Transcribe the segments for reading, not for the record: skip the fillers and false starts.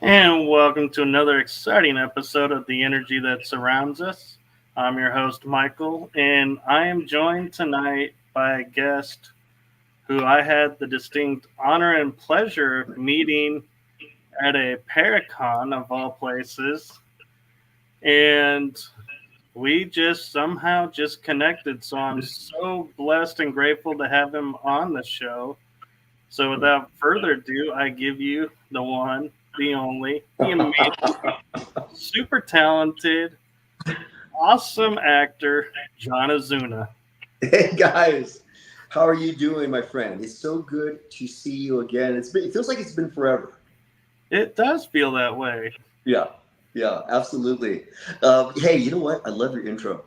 And welcome to another exciting episode of The Energy That Surrounds Us. I'm your host, Michael, and I am joined tonight by a guest who I had the distinct honor and pleasure of meeting at a Paracon of all places. And we just somehow just connected. So I'm so blessed and grateful to have him on the show. So without further ado, I give you the one, the only, the amazing, super talented, awesome actor, John Ozuna. Hey guys, how are you doing, my friend? It's so good to see you again. It feels like it's been forever. It does feel that way. Yeah, yeah, absolutely. Hey, you know what? I love your intro.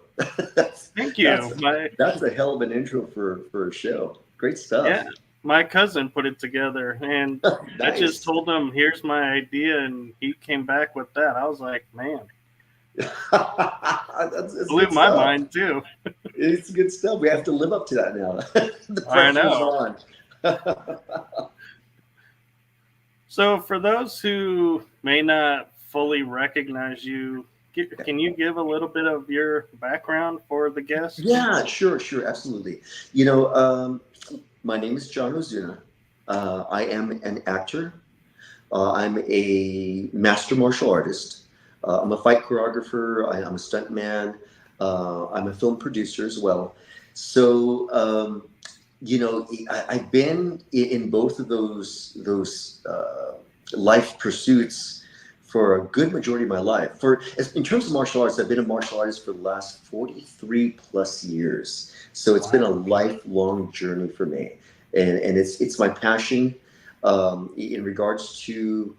that's Thank that's you. My that's a hell of an intro for a show. Great yeah, stuff. my cousin put it together, and I just Nice. told him, "Here's my idea," and he came back with that. I was like, "Man, That's blew good my stuff. mind too." It's good stuff. We have to live up to that now. The I pressure's know. on. So, for those who may not fully recognize you, can you give a little bit of your background for the guest? Yeah, sure, absolutely. My name is John Ozuna. I am an actor. I'm a master martial artist. I'm a fight choreographer. I'm a stuntman. I'm a film producer as well. So, I've been in both of those life pursuits for a good majority of my life. In terms of martial arts, I've been a martial artist for the last 43 plus years. So it's been a Wow. lifelong journey for me, and it's my passion in regards to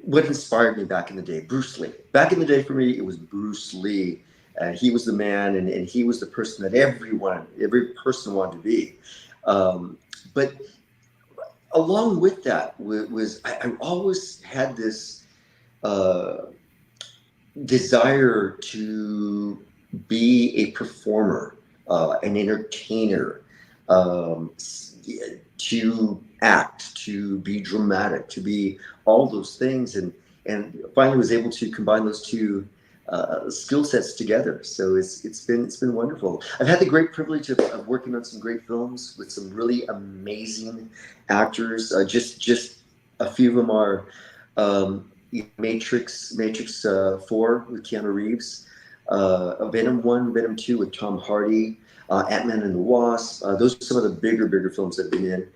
what inspired me back in the day. Bruce Lee. Back in the day for me, it was Bruce Lee. He was the man, and he was the person that every person wanted to be. But along with that I always had this uh, desire to be a performer, an entertainer, um, to act, to be dramatic, to be all those things, and finally was able to combine those two skill sets together. So it's been wonderful. I've had the great privilege of working on some great films with some really amazing actors. Just a few of them are Matrix 4 with Keanu Reeves, Venom 1, Venom 2 with Tom Hardy, Ant-Man and the Wasp. Those are some of the bigger films I've been in.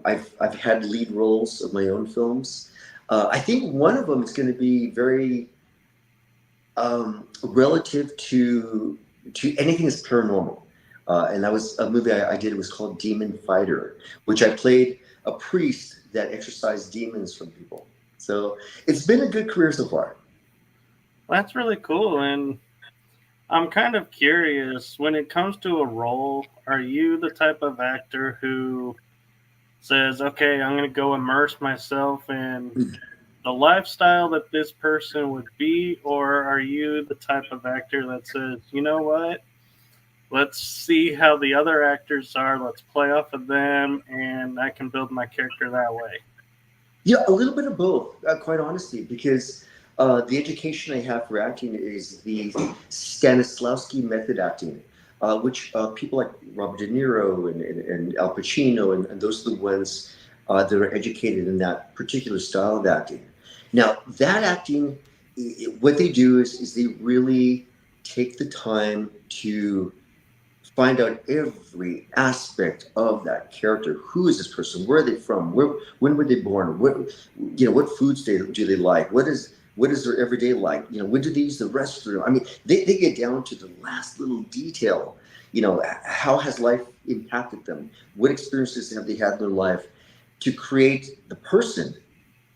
I've had lead roles of my own films. I think one of them is going to be very relative to anything that's paranormal. And that was a movie I did. It was called Demon Fighter, which I played a priest that exorcised demons from people. So it's been a good career so far. That's really cool. And I'm kind of curious when it comes to a role, are you the type of actor who says, okay, I'm going to go immerse myself in the lifestyle that this person would be? Or are you the type of actor that says, you know what? Let's see how the other actors are. Let's play off of them, and I can build my character that way. Yeah, a little bit of both, quite honestly, because the education I have for acting is the Stanislavski method acting, which people like Robert De Niro and Al Pacino, and those are the ones that are educated in that particular style of acting. Now, that acting, what they do is they really take the time to find out every aspect of that character. Who is this person? Where are they from? When were they born? What foods do they like? What is their everyday like? When do they use the restroom? I mean, they get down to the last little detail. How has life impacted them? What experiences have they had in their life to create the person?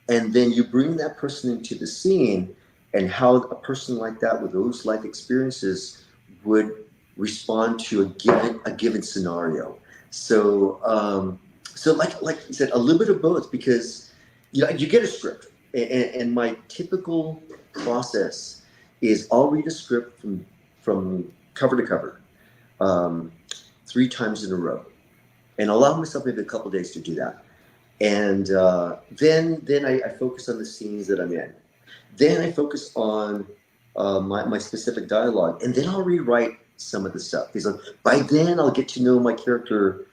And then you bring that person into the scene, and how a person like that with those life experiences would respond to a given scenario. So like you said, a little bit of both, because you get a script, and my typical process is I'll read a script from cover to cover, um, 3 times in a row, and allow myself maybe a couple days to do that. And then I focus on the scenes that I'm in. Then I focus on my specific dialogue, and then I'll rewrite some of the stuff. Because by then I'll get to know my character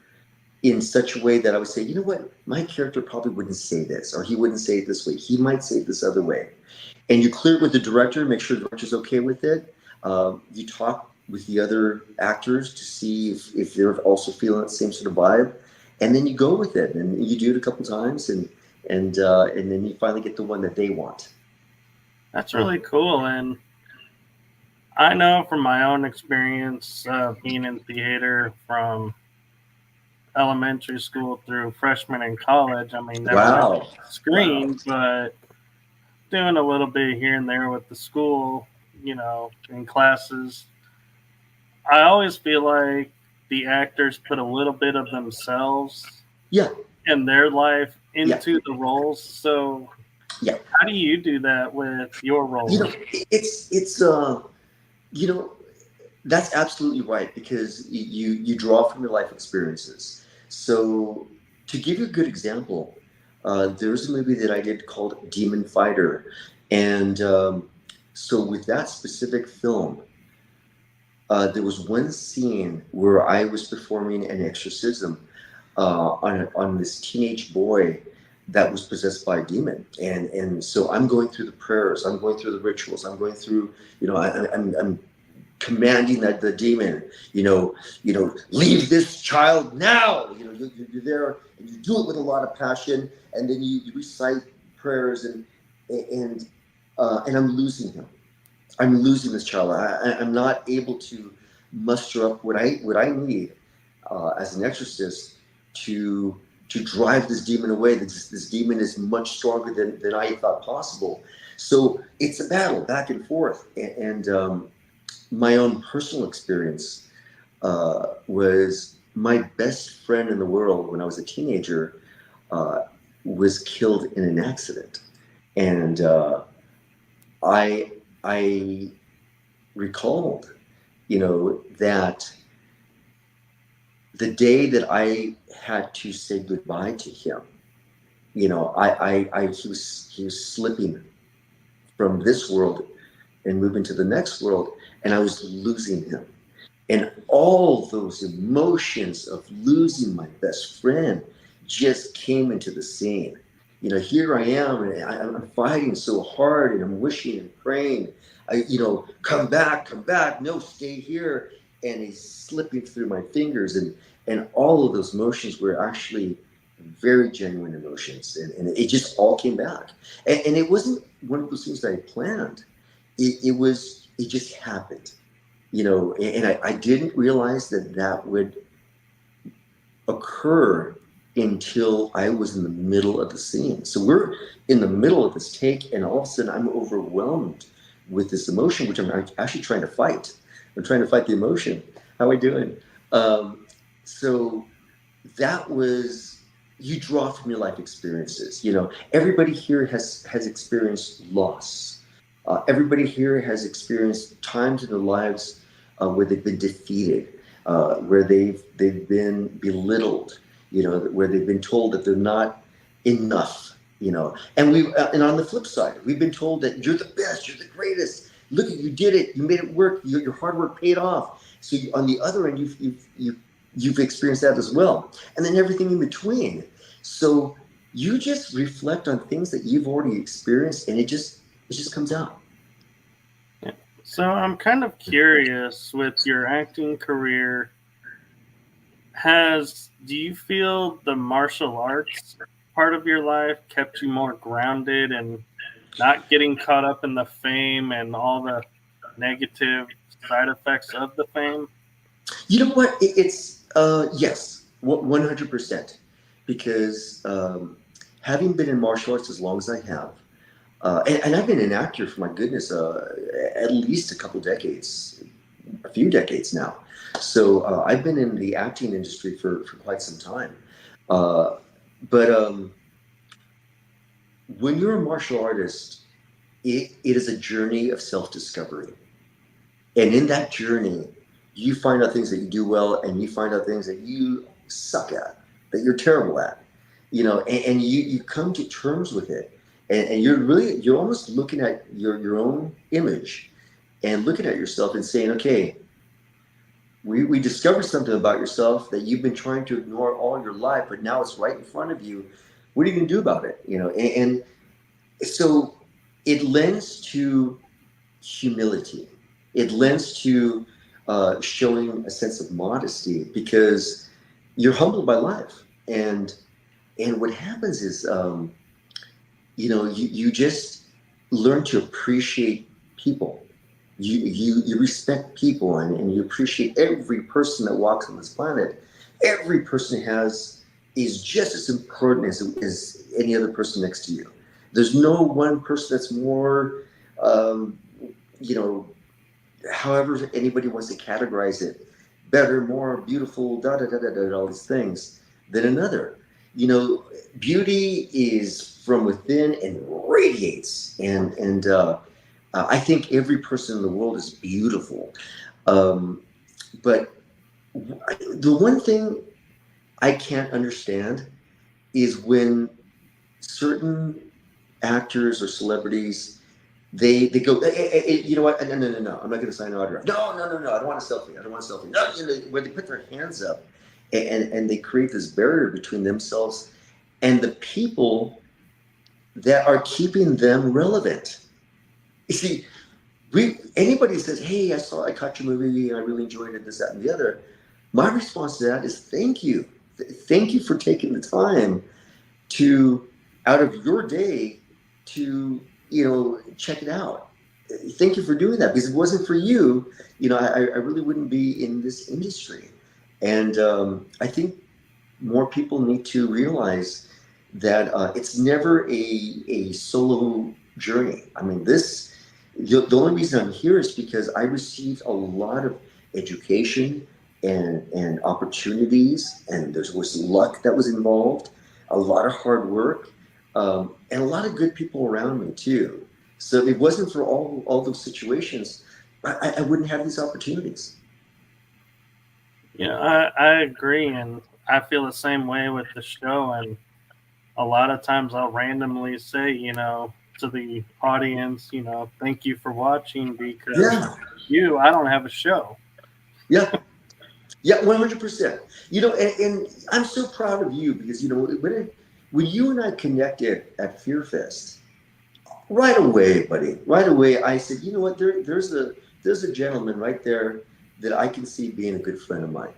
in such a way that I would say, you know what, my character probably wouldn't say this, or he wouldn't say it this way. He might say it this other way. And you clear it with the director, make sure the director's okay with it. You talk with the other actors to see if they're also feeling the same sort of vibe, and then you go with it, and you do it a couple times, and then you finally get the one that they want. That's really cool. And I know from my own experience being in theater from elementary school through freshman in college. I mean, never really Wow. screen, but doing a little bit here and there with the school, you know, in classes. I always feel like the actors put a little bit of themselves Yeah. and their life Yeah. into the roles. So, Yeah. how do you do that with your roles? You know, it's you know, that's absolutely right, because you draw from your life experiences. So to give you a good example, there's a movie that I did called Demon Fighter, and so with that specific film, there was one scene where I was performing an exorcism on this teenage boy that was possessed by a demon, and so I'm going through the prayers, I'm going through the rituals, I'm going through, I'm commanding that the demon, leave this child now. You're there, and you do it with a lot of passion, and then you recite prayers, and I'm losing him. I'm losing this child. I'm not able to muster up what I need as an exorcist to drive this demon away. This demon is much stronger than I thought possible. So it's a battle back and forth, and my own personal experience was my best friend in the world when I was a teenager was killed in an accident, and I recalled, that the day that I had to say goodbye to him, he was slipping from this world and moving to the next world, and I was losing him. And all those emotions of losing my best friend just came into the scene. Here I am, and I'm fighting so hard, and I'm wishing and praying, come back, no, stay here. And he's slipping through my fingers, and all of those emotions were actually very genuine emotions, and it just all came back. And it wasn't one of those things that I planned. It just happened, and I didn't realize that would occur until I was in the middle of the scene. So we're in the middle of this take, and all of a sudden I'm overwhelmed with this emotion, which I'm actually trying to fight. I'm trying to fight the emotion. How are we doing? So that was, you draw from your life experiences. Everybody here has experienced loss. Everybody here has experienced times in their lives where they've been defeated, where they've been belittled, where they've been told that they're not enough, and on the flip side, we've been told that you're the best, you're the greatest. Look, you did it, you made it work, your hard work paid off. So on the other end, you've experienced that as well, and then everything in between. So you just reflect on things that you've already experienced, and it just comes out. So I'm kind of curious with your acting career. Do you feel the martial arts part of your life kept you more grounded and not getting caught up in the fame and all the negative side effects of the fame? You know what? It's yes, 100%. Because having been in martial arts as long as I have, and I've been an actor for, my goodness, at least a few decades now. So I've been in the acting industry for quite some time. But when you're a martial artist, it is a journey of self-discovery. And in that journey, you find out things that you do well, and you find out things that you suck at, that you're terrible at. and you come to terms with it, and you're almost looking at your own image and looking at yourself and saying, okay, we discovered something about yourself that you've been trying to ignore all your life, but now it's right in front of you. What are you going to do about it? And so it lends to humility. It lends to showing a sense of modesty because you're humbled by life. And what happens is, you just learn to appreciate people. You respect people, and you appreciate every person that walks on this planet. Every person is just as important as any other person next to you. There's no one person that's more, um, you know, however anybody wants to categorize it, better, more beautiful, da da da da da, all these things, than another. You know, beauty is from within and radiates, and I think every person in the world is beautiful. Um, but the one thing I can't understand is when certain actors or celebrities they go, you know what? No, no, no, no. I'm not going to sign an autograph. No, no, no, no. I don't want a selfie. I don't want a selfie. No, where they put their hands up, and they create this barrier between themselves and the people that are keeping them relevant. You see, anybody says, "Hey, I caught your movie. I really enjoyed it. This, that, and the other." My response to that is, "Thank you, thank you for taking the time to out of your day to check it out. Thank you for doing that, because if it wasn't for you, I really wouldn't be in this industry." And I think more people need to realize that it's never a solo journey. I mean, the only reason I'm here is because I received a lot of education and opportunities, and there was luck that was involved, a lot of hard work, and a lot of good people around me too. So if it wasn't for all those situations, I wouldn't have these opportunities. Yeah, I agree, and I feel the same way with the show. And a lot of times I'll randomly say, to the audience, thank you for watching, because Yeah, you, I don't have a show. yeah, yeah, 100%. And I'm so proud of you because when you and I connected at FearFest, right away, buddy, right away, I said, you know what, there's a gentleman right there that I can see being a good friend of mine.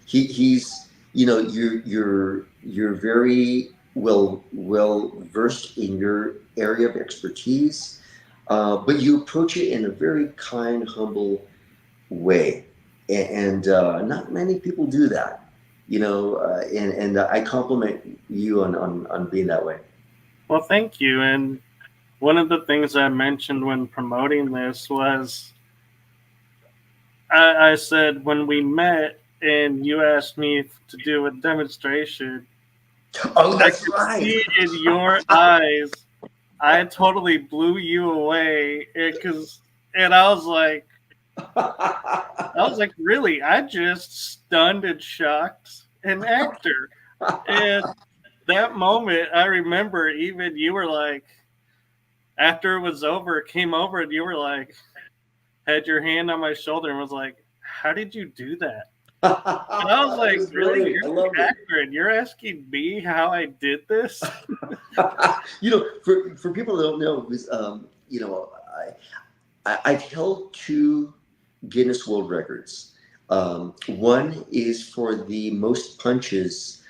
He's you're very well versed in your area of expertise, but you approach it in a very kind, humble way, and not many people do that. And I compliment you on being that way. Well, thank you. And one of the things I mentioned when promoting this was I said when we met and you asked me to do a demonstration, Oh, I that's could right. see in your eyes, I totally blew you away. And I was like, really? I just stunned and shocked an actor. And that moment, I remember even you were like, after it was over, came over and you were like, had your hand on my shoulder and was like, how did you do that? And I was That like, was really? great. You're I the loved it. actor and you're asking me how I did this? For people that don't know, because I've held two Guinness World Records. One is for the most punches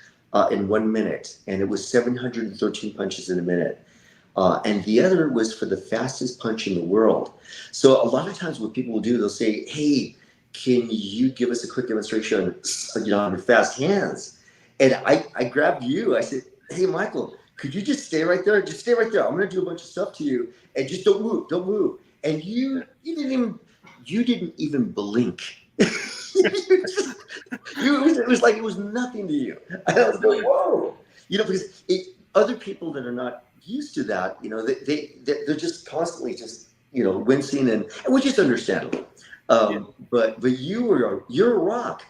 in 1 minute, and it was 713 punches in a minute. And the other was for the fastest punch in the world. So a lot of times what people will do, they'll say, "Hey, can you give us a quick demonstration on your fast hands?" And I grabbed you. I said, "Hey, Michael, could you just stay right there? Just stay right there. I'm going to do a bunch of stuff to you, and just don't move. Don't move." And you didn't even blink. It was like it was nothing to you. And I was going, whoa. Because other people that are not used to that, they're just constantly just, wincing, and which is understandable. But you're a rock.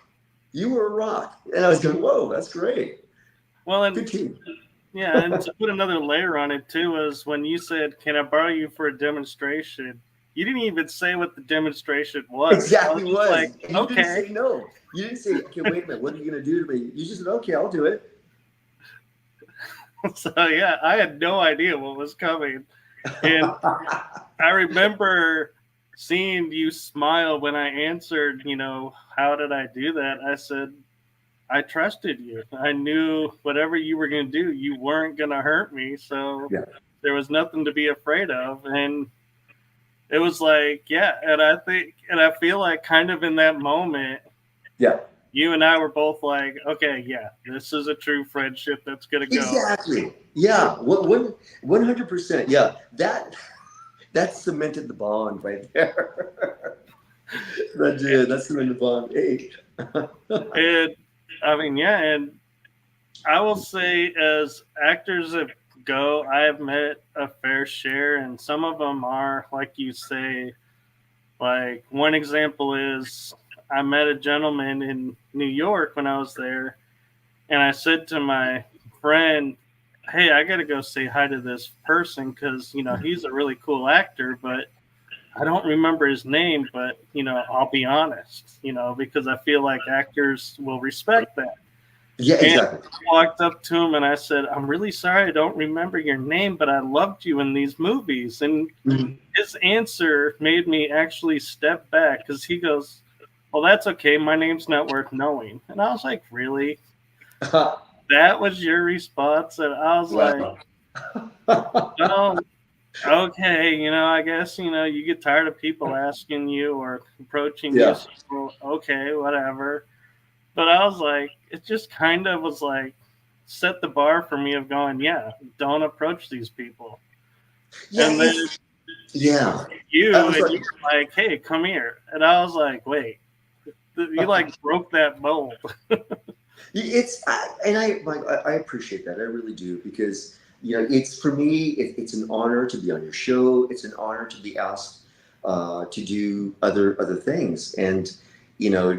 You were a rock. And I was going, whoa, that's great. Well, and Good team. yeah, and to put another layer on it too is when you said, "Can I borrow you for a demonstration?" You didn't even say what the demonstration was. I was Exactly just was. like, And you didn't "Okay." say no. You didn't say, okay, wait a minute, what are you going to do to me? You just said, okay, I'll do it. So yeah, I had no idea what was coming, and I remember seeing you smile when I answered. How did I do that? I said, I trusted you. I knew whatever you were going to do, you weren't going to hurt me. So Yeah. there was nothing to be afraid of. And it was like, yeah. And I feel like kind of in that moment, Yeah. you and I were both like, okay, yeah, this is a true friendship that's going to go. Exactly. Yeah. 100%. Yeah. That cemented the bond right there. That did. That cemented the bond. Hey. And I mean, yeah. And I will say, as actors that go, I have met a fair share, and some of them are, like you say, like one example is I met a gentleman in New York when I was there, and I said to my friend, "Hey, I got to go say hi to this person because he's a really cool actor, but I don't remember his name. But I'll be honest, because I feel like actors will respect that." Yeah, And exactly. I walked up to him and I said, "I'm really sorry I don't remember your name, but I loved you in these movies." And Mhm. his answer made me actually step back because he goes, "Well, that's okay. My name's not worth knowing." And I was like, "Really? That was your response?" And I was like, Wow. "Oh, okay. I guess, you get tired of people asking you or approaching you. Yeah. So, okay, whatever." But I was like, it just kind of was like, set the bar for me of going, yeah, don't approach these people. Yeah, And then it's yeah. you I'm and sorry. you were like, hey, come here. And I was like, wait, you like broke that mold. And I appreciate that. I really do because it's for me. It's an honor to be on your show. It's an honor to be asked to do other things, and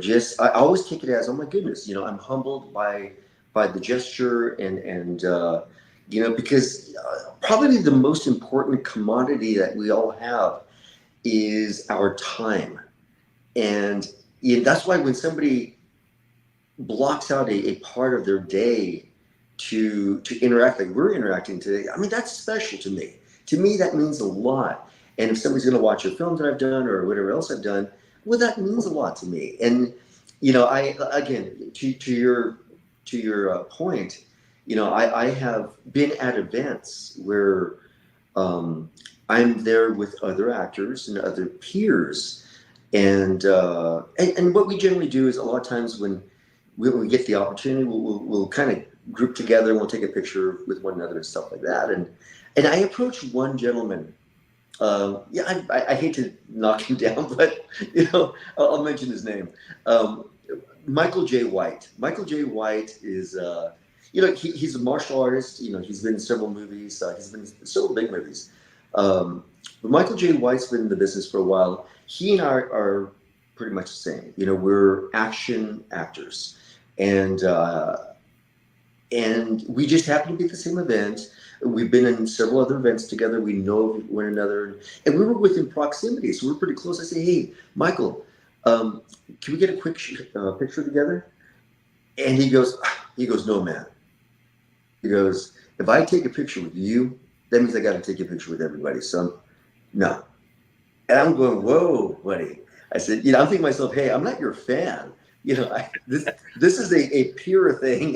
just I always take it as, oh my goodness, I'm humbled by the gesture and because probably the most important commodity that we all have is our time, and that's why when somebody blocks out a part of their day to interact like we're interacting today, I mean, that's special to me. To me, that means a lot. And if somebody's going to watch a film that I've done or whatever else I've done, well, that means a lot to me. And I again to your point, I have been at events where I'm there with other actors and other peers, and what we generally do is a lot of times when we get the opportunity, we'll kind of group together and we'll take a picture with one another and stuff like that. And I approached one gentleman. Yeah, I hate to knock him down, but I'll mention his name. Um, Michael J. White. Michael J. White is he's a martial artist. He's been in several movies. He's been in several big movies. Um, but Michael J. White's been in the business for a while. He and I are pretty much the same. We're action actors, and and we just happen to be at the same event. We've been in several other events together. We know one another, and we were within proximity, so we're pretty close. I say, "Hey, Michael, um, can we get a quick picture together?" And he goes, "No, man." He goes, "If I take a picture with you, that means I got to take a picture with everybody. So, no." And I'm going, "Whoa, buddy." I said, I'm thinking to myself, "Hey, I'm not your fan. This is a peer thing.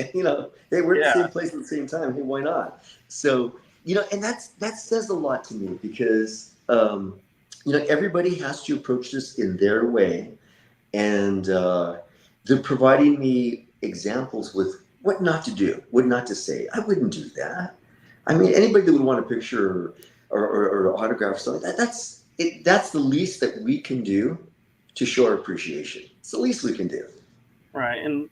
Hey, we're at the Yeah, same place at the same time. Hey, why not?" So, and that says a lot to me because everybody has to approach this in their way, and they're providing me examples with what not to do, what not to say. I wouldn't do that. I mean, anybody that would want a picture or autograph or something, that's it. That's the least that we can do to show our appreciation. It's the least we can do. right. And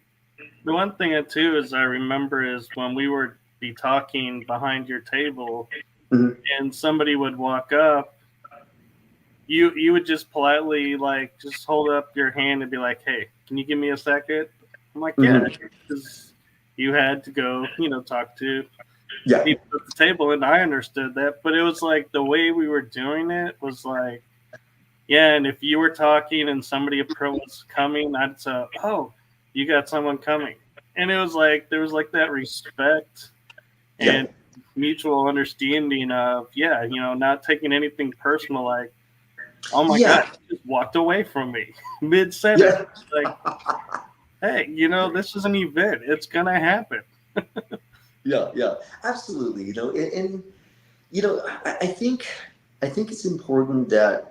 the one thing too is I remember is when we would be talking behind your table Mhm. and somebody would walk up, you would just politely like just hold up your hand and be like, "Hey, can you give me a second?" I'm like, "Yeah," Mhm. because you had to go, talk to Yeah, people at the table, and I understood that. But it was like the way we were doing it was like, yeah, and if you were talking and somebody was coming, I'd say, "Oh, you got someone coming," and it was like there was like that respect yeah, and mutual understanding of, yeah, not taking anything personal. Like, oh my god, yeah, you just walked away from me mid sentence. yeah. Like, hey, this is an event. It's gonna happen. Yeah, yeah, absolutely. And I think it's important that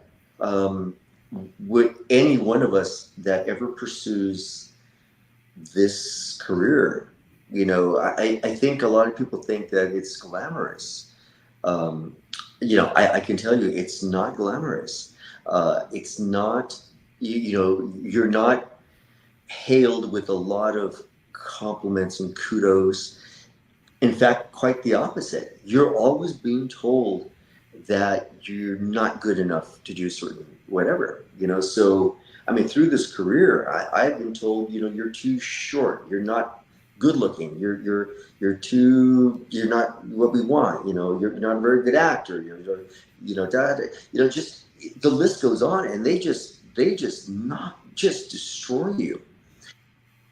would any one of us that ever pursues this career, I think a lot of people think that it's glamorous. Um, I can tell you it's not glamorous. It's not, you're not hailed with a lot of compliments and kudos. In fact, quite the opposite. You're always being told that you're not good enough to do certain whatever, So, I mean, through this career, I've been told, you're too short. You're not good looking. You're not what we want. You're not a very good actor. Just the list goes on, and they just not just destroy you.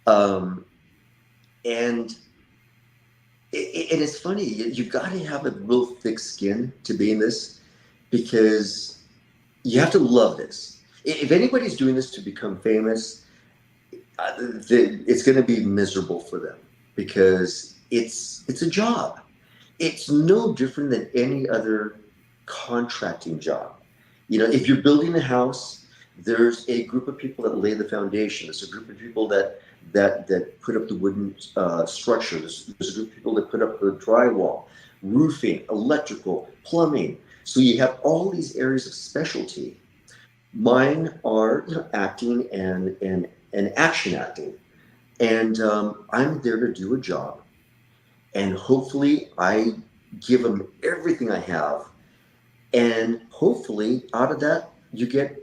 Um, and and it's funny, you've got to have a real thick skin to be in this because you have to love this. If anybody's doing this to become famous, it's going to be miserable for them because it's a job. It's no different than any other contracting job. If you're building a house, there's a group of people that lay the foundation. There's a group of people that put up the wooden structure. There's a group of people that put up the drywall, roofing, electrical, plumbing. So you have all these areas of specialty. Mine are acting and action acting, and I'm there to do a job, and hopefully I give them everything I have, and hopefully out of that you get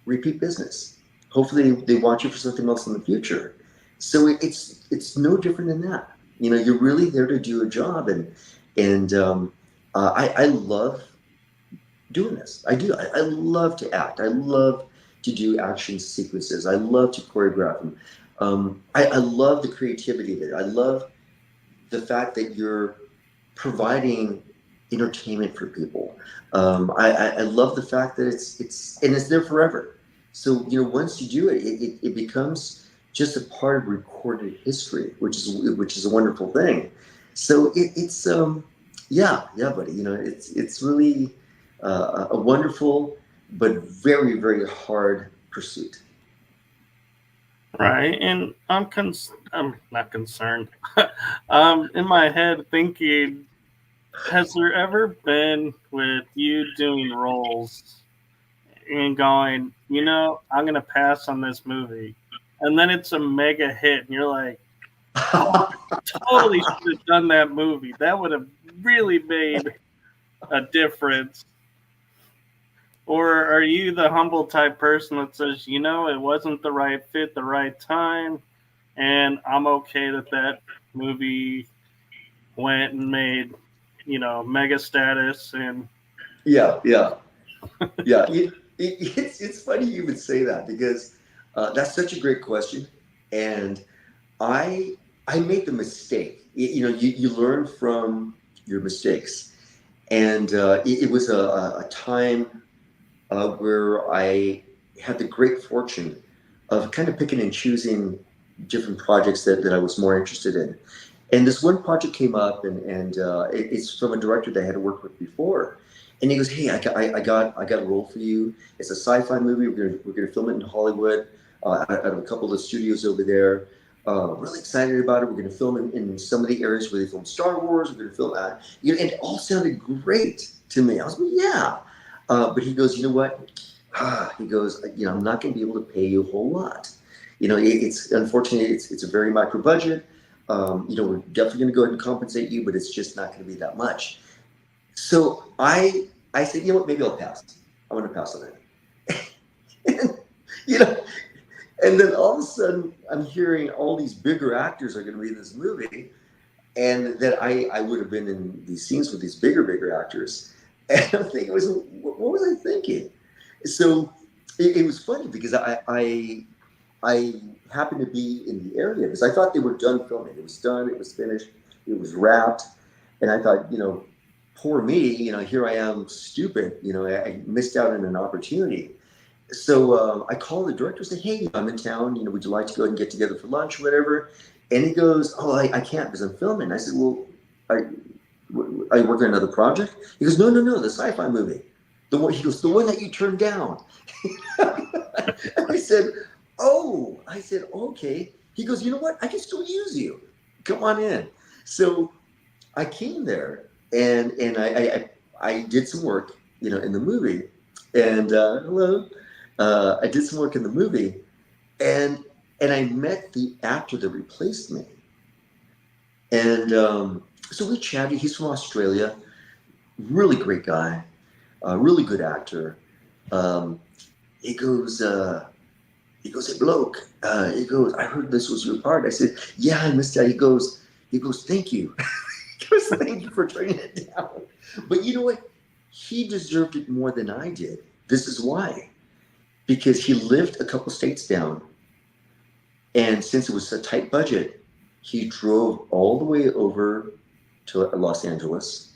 repeat business. Hopefully they want you for something else in the future. So it's no different than that. You're really there to do a job, and I love doing this. I do. I love to act. I love to do action sequences. I love to choreograph them. I love the creativity of it. I love the fact that you're providing entertainment for people. I love the fact that it's there forever. So once you do it, it becomes just a part of recorded history, which is a wonderful thing. So yeah, buddy. It's really a wonderful but very very hard pursuit. Right, and I'm not concerned. In my head thinking, has there ever been with you doing roles and going, I'm gonna pass on this movie, and then it's a mega hit, and you're like, oh, I totally should have done that movie. That would have really made a difference. Or are you the humble type person that says, it wasn't the right fit, the right time, and I'm okay that movie went and made, mega status and Yeah, yeah. Yeah, it's funny you would say that because that's such a great question, and I made the mistake. You learn from your mistakes, and it was a time where I had the great fortune of kind of picking and choosing different projects that I was more interested in. And this one project came up, and it's from a director that I had worked with before. And he goes, "Hey, I got a role for you. It's a sci-fi movie. We're gonna film it in Hollywood, out of a couple of the studios over there. Really excited about it. We're gonna film in some of the areas where they film Star Wars. We're gonna film, and it all sounded great to me. I was like, yeah. But he goes, you know what? He goes, I'm not going to be able to pay you a whole lot. It's unfortunately it's a very micro budget. We're definitely going to go ahead and compensate you, but it's just not going to be that much. So I said, you know what? Maybe I'll pass. I'm going to pass on it. And, you know, And then all of a sudden, I'm hearing all these bigger actors are going to be in this movie, and that I would have been in these scenes with these bigger actors. And I'm thinking, what was I thinking? So it was funny because I happened to be in the area because I thought they were done filming. It was done. It was finished. It was wrapped. And I thought, poor me, here I am, stupid. I missed out on an opportunity. So I called the director and said, hey, I'm in town. Would you like to go and get together for lunch or whatever? And he goes, oh, I can't because I'm filming. I said, well, are you working on another project? He goes, no, the sci-fi movie. He goes, the one that you turned down. And I said, okay. He goes, you know what? I can still use you. Come on in. So I came there and I did some work, in the movie. And hello, I did some work in the movie, and I met the actor that replaced me. And so we chatted. He's from Australia, really great guy, really good actor. Um, he goes, hey bloke, he goes, I heard this was your part. I said, yeah, I missed that. He goes, thank you. He goes, thank you for turning it down. But you know what? He deserved it more than I did. This is why. Because he lived a couple states down. And since it was a tight budget, he drove all the way over to Los Angeles.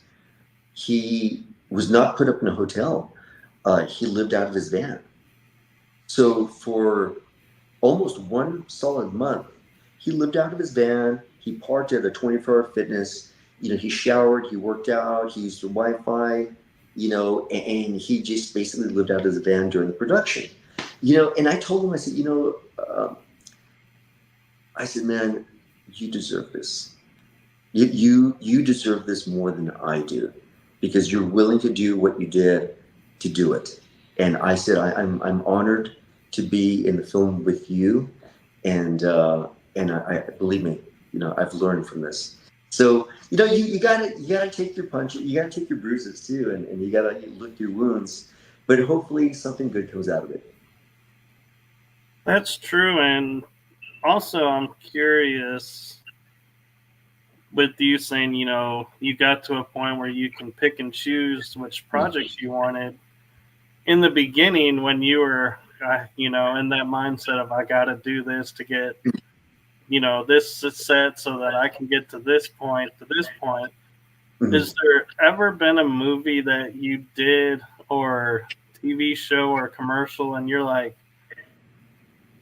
He was not put up in a hotel. He lived out of his van. So for almost one solid month, he lived out of his van. He parked at a 24-hour fitness. He showered, he worked out, he used the Wi-Fi, and he just basically lived out of his van during the production. And I told him, I said, I said, man, you deserve this. You deserve this more than I do, because you're willing to do what you did to do it. And I said, I'm honored to be in the film with you, and I believe me, I've learned from this. So you gotta take your punches, you gotta take your bruises too, and you gotta lick your wounds. But hopefully something good comes out of it. That's true. And also, I'm curious with you saying, you got to a point where you can pick and choose which projects you wanted. In the beginning, when you were, in that mindset of, I got to do this to get, this set so that I can get to this point, Mm-hmm. Is there ever been a movie that you did or TV show or commercial and you're like,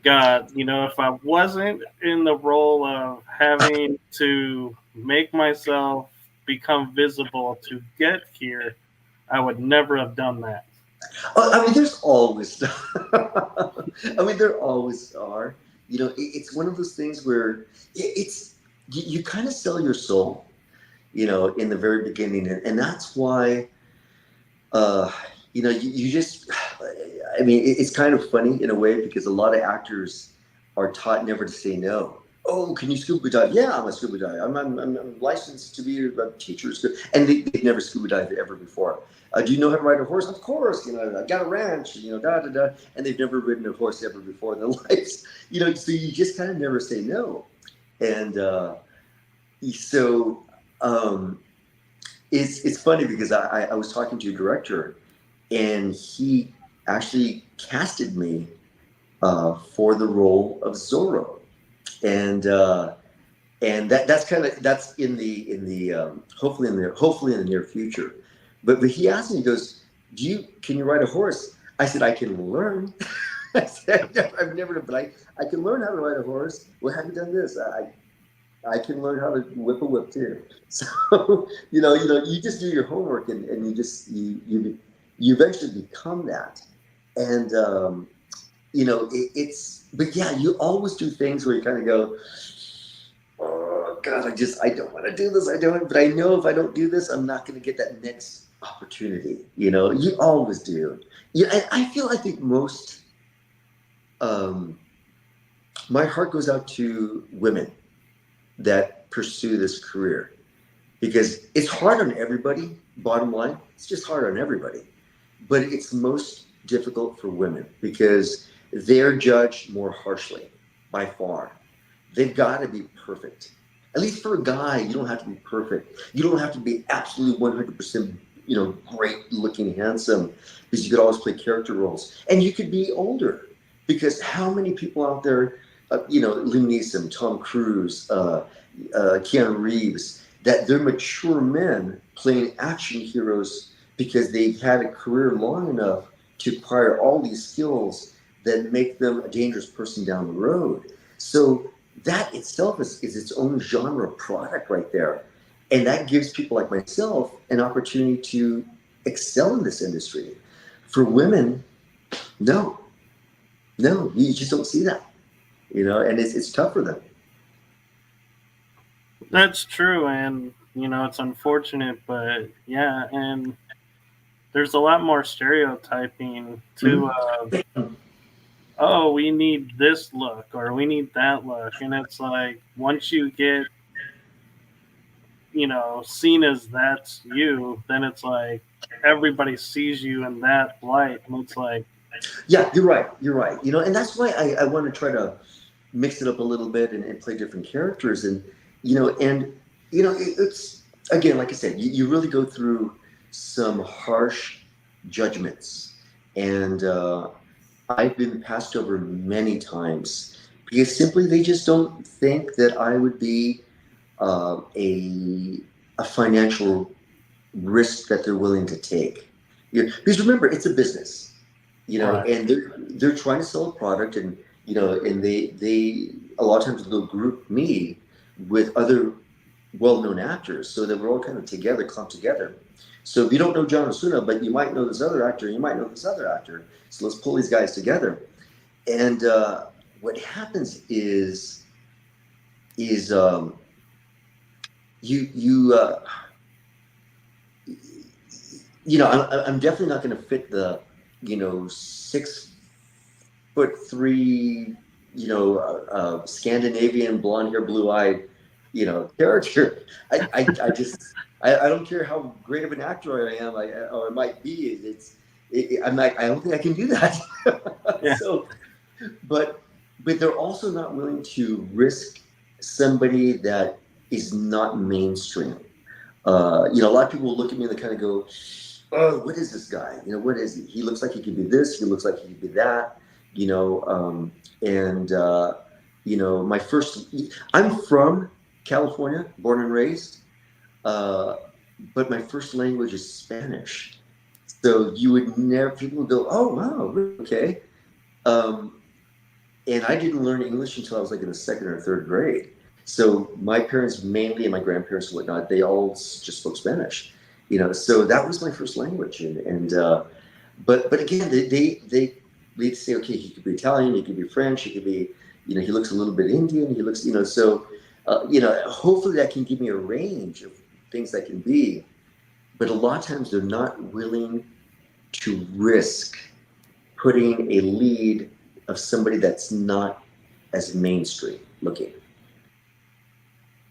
God, if I wasn't in the role of having to make myself become visible to get here, I would never have done that. I mean, there's always. I mean, there always are. It's one of those things where it's you kind of sell your soul, in the very beginning, and that's why. You just. I mean, it's kind of funny in a way because a lot of actors are taught never to say no. Oh, can you scuba dive? Yeah, I'm a scuba diver. I'm licensed to be a teacher, and they've never scuba dived ever before. Do you know how to ride a horse? Of course. I got a ranch. And they've never ridden a horse ever before in their lives. So you just kind of never say no, and so it's funny because I was talking to a director, and he actually casted me for the role of Zorro, and that's in the hopefully in the near future. But he asked me, he goes, can you ride a horse? I said, I can learn. I said, I've never, but I can learn how to ride a horse. Well, have you done this? I can learn how to whip a whip too. So you just do your homework, and you eventually become that. And but yeah, you always do things where you kind of go, oh God, I don't want to do this. I don't, but I know if I don't do this, I'm not going to get that next opportunity. You always do. Yeah, I think most, my heart goes out to women that pursue this career, because it's hard on everybody. Bottom line, it's just hard on everybody, but it's most difficult for women because they're judged more harshly by far. They've got to be perfect. At least for a guy, you don't have to be perfect. You don't have to be absolutely 100%, great looking, handsome, because you could always play character roles. And you could be older, because how many people out there, Liam Neeson, Tom Cruise, Keanu Reeves, that they're mature men playing action heroes because they've had a career long enough to acquire all these skills that make them a dangerous person down the road. So that itself is its own genre product right there. And that gives people like myself an opportunity to excel in this industry. For women, no, you just don't see that, and it's tough for them. That's true, and it's unfortunate, but yeah, and there's a lot more stereotyping to oh, we need this look or we need that look, and it's like once you get seen as that's you, then it's like everybody sees you in that light, and it's like, Yeah, you're right. And that's why I want to try to mix it up a little bit and play different characters. And, it's, again, like I said, you really go through some harsh judgments. And I've been passed over many times because simply they just don't think that I would be a financial risk that they're willing to take. Because remember, it's a business, right. and they're trying to sell a product, and and they a lot of times they'll group me with other well-known actors so that we're all kind of together, clumped together. So if you don't know John Ozuna, but you might know this other actor, you might know this other actor. So let's pull these guys together. And what happens is you I'm definitely not going to fit the 6'3", Scandinavian blonde hair, blue eyed, character. I don't care how great of an actor I am, or I might be. I'm like, I don't think I can do that. Yeah. So, but they're also not willing to risk somebody that is not mainstream. A lot of people look at me and they kind of go, "Oh, what is this guy? What is he? He looks like he could be this. He looks like he could be that." And my first, I'm from California, born and raised, but my first language is Spanish. So you would never, people would go, "Oh, wow, okay." And I didn't learn English until I was like in the second or third grade. So my parents mainly, and my grandparents and whatnot, they all just spoke Spanish. So that was my first language. But again, they say, okay, he could be Italian, he could be French, he could be, he looks a little bit Indian, he looks, so hopefully that can give me a range of things that can be. But a lot of times they're not willing to risk putting a lead of somebody that's not as mainstream looking.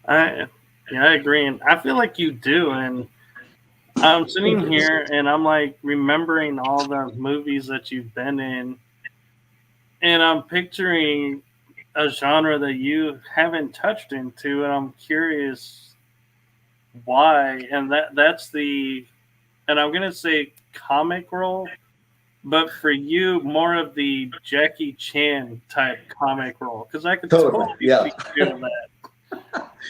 I agree, and I feel like you do, and I'm sitting here and I'm like remembering all the movies that you've been in, and I'm picturing a genre that you haven't touched into, and I'm curious why. And that's the, and I'm gonna say comic role, but for you, more of the Jackie Chan type comic role, because I could Totally, totally yeah. see you doing that.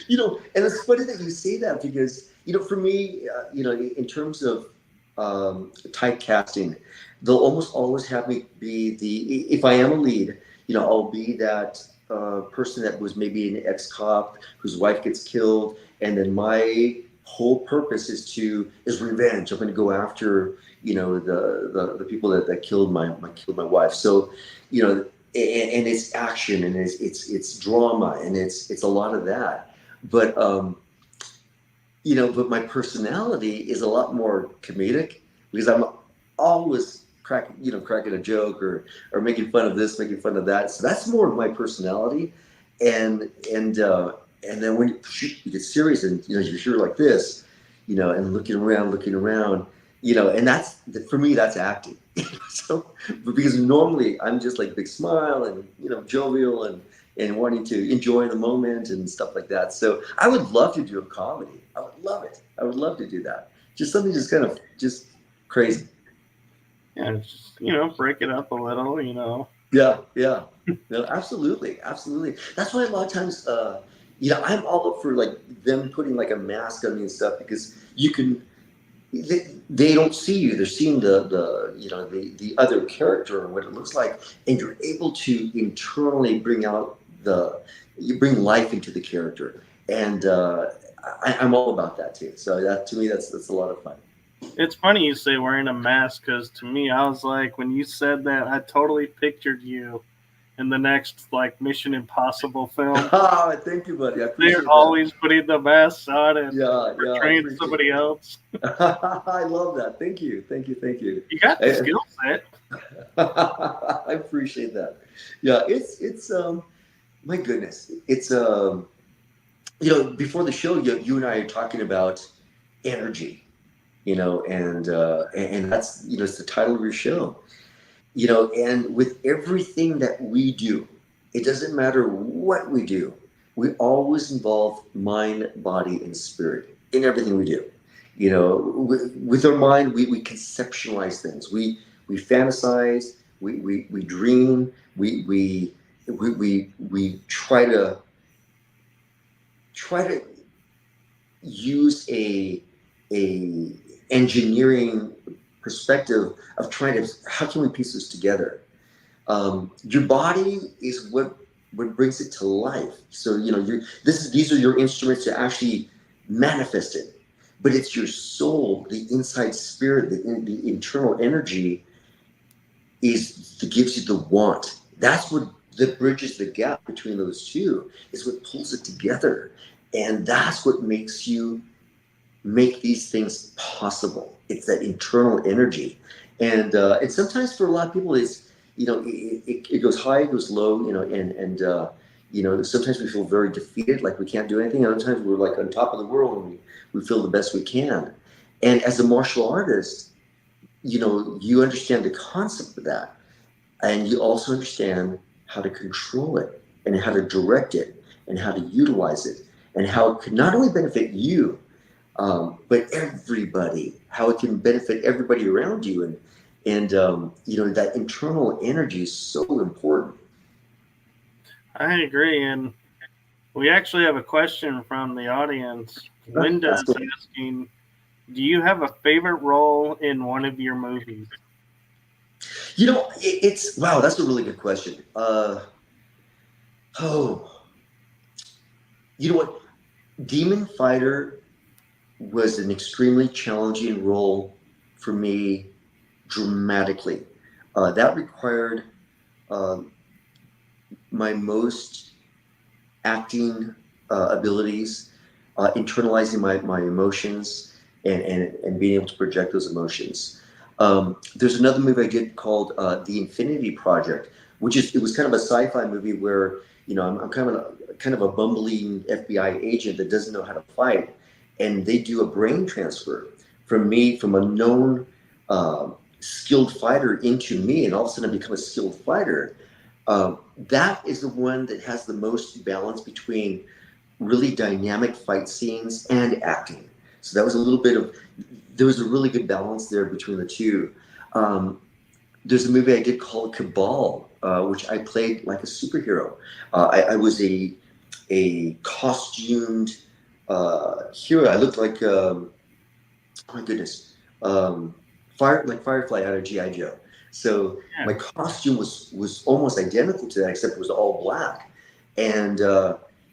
And it's funny that you say that because, for me, in terms of typecasting, they'll almost always have me be if I am a lead, I'll be that person that was maybe an ex-cop whose wife gets killed. And then my whole purpose is revenge. I'm going to go after, the people that killed my wife. So, and it's action and it's drama and it's a lot of that. But but my personality is a lot more comedic because I'm always cracking a joke or making fun of this, making fun of that. So that's more of my personality. And then when you get serious and you hear like this, and looking around, And that's for me, that's acting. So, because normally I'm just like big smile and jovial and wanting to enjoy the moment and stuff like that. So I would love to do a comedy. I would love it. I would love to do that. Just something just kind of just crazy. Yeah, just break it up a little. Yeah, yeah. No, absolutely, absolutely. That's why a lot of times, I'm all up for like them putting like a mask on me and stuff because you can. They don't see you. They're seeing the other character and what it looks like, and you're able to internally bring out you bring life into the character, and I'm all about that too. So that to me, that's a lot of fun. It's funny you say wearing a mask because to me, I was like, when you said that, I totally pictured you in the next like Mission Impossible film. Oh, thank you, buddy. I They're appreciate that. always putting the masks on and Yeah, yeah, I portraying appreciate somebody else. I love that. Thank you. Thank you. Thank you. You got the skill set. I appreciate that. Yeah, it's my goodness. It's before the show you and I are talking about energy, and that's it's the title of your show. And with everything that we do, it doesn't matter what we do. We always involve mind, body, and spirit in everything we do. With our mind, we conceptualize things. We fantasize. We dream. We try to use a engineering perspective of trying to how can we piece this together. Your body is what brings it to life. So these are your instruments to actually manifest it. But it's your soul, the inside spirit, the internal energy is that gives you the want. That's what that bridges the gap between those two. Is what pulls it together, and that's what makes you make these things possible. It's that internal energy, and sometimes for a lot of people, it's it goes high, it goes low, and sometimes we feel very defeated, like we can't do anything. Other times we're like on top of the world and we feel the best we can. And as a martial artist, you understand the concept of that, and you also understand how to control it and how to direct it and how to utilize it and how it can not only benefit you but everybody, how it can benefit everybody around you, and that internal energy is so important. I agree. And we actually have a question from the audience. Linda That's is cool. asking, do you have a favorite role in one of your movies? It's wow, that's a really good question. Oh, you know what? Demon Fighter was an extremely challenging role for me dramatically. That required uh, my most acting abilities, internalizing my emotions, and being able to project those emotions. There's another movie I did called The Infinity Project, it was kind of a sci-fi movie where I'm kind of a bumbling FBI agent that doesn't know how to fight, and they do a brain transfer from a known skilled fighter into me, and all of a sudden I become a skilled fighter. That is the one that has the most balance between really dynamic fight scenes and acting. So that was there was a really good balance there between the two. Um, there's a movie I did called Cabal, which I played like a superhero. I was a costumed hero. I looked like oh my goodness, um, Firefly out of GI Joe. So Yeah. my costume was almost identical to that, except it was all black. And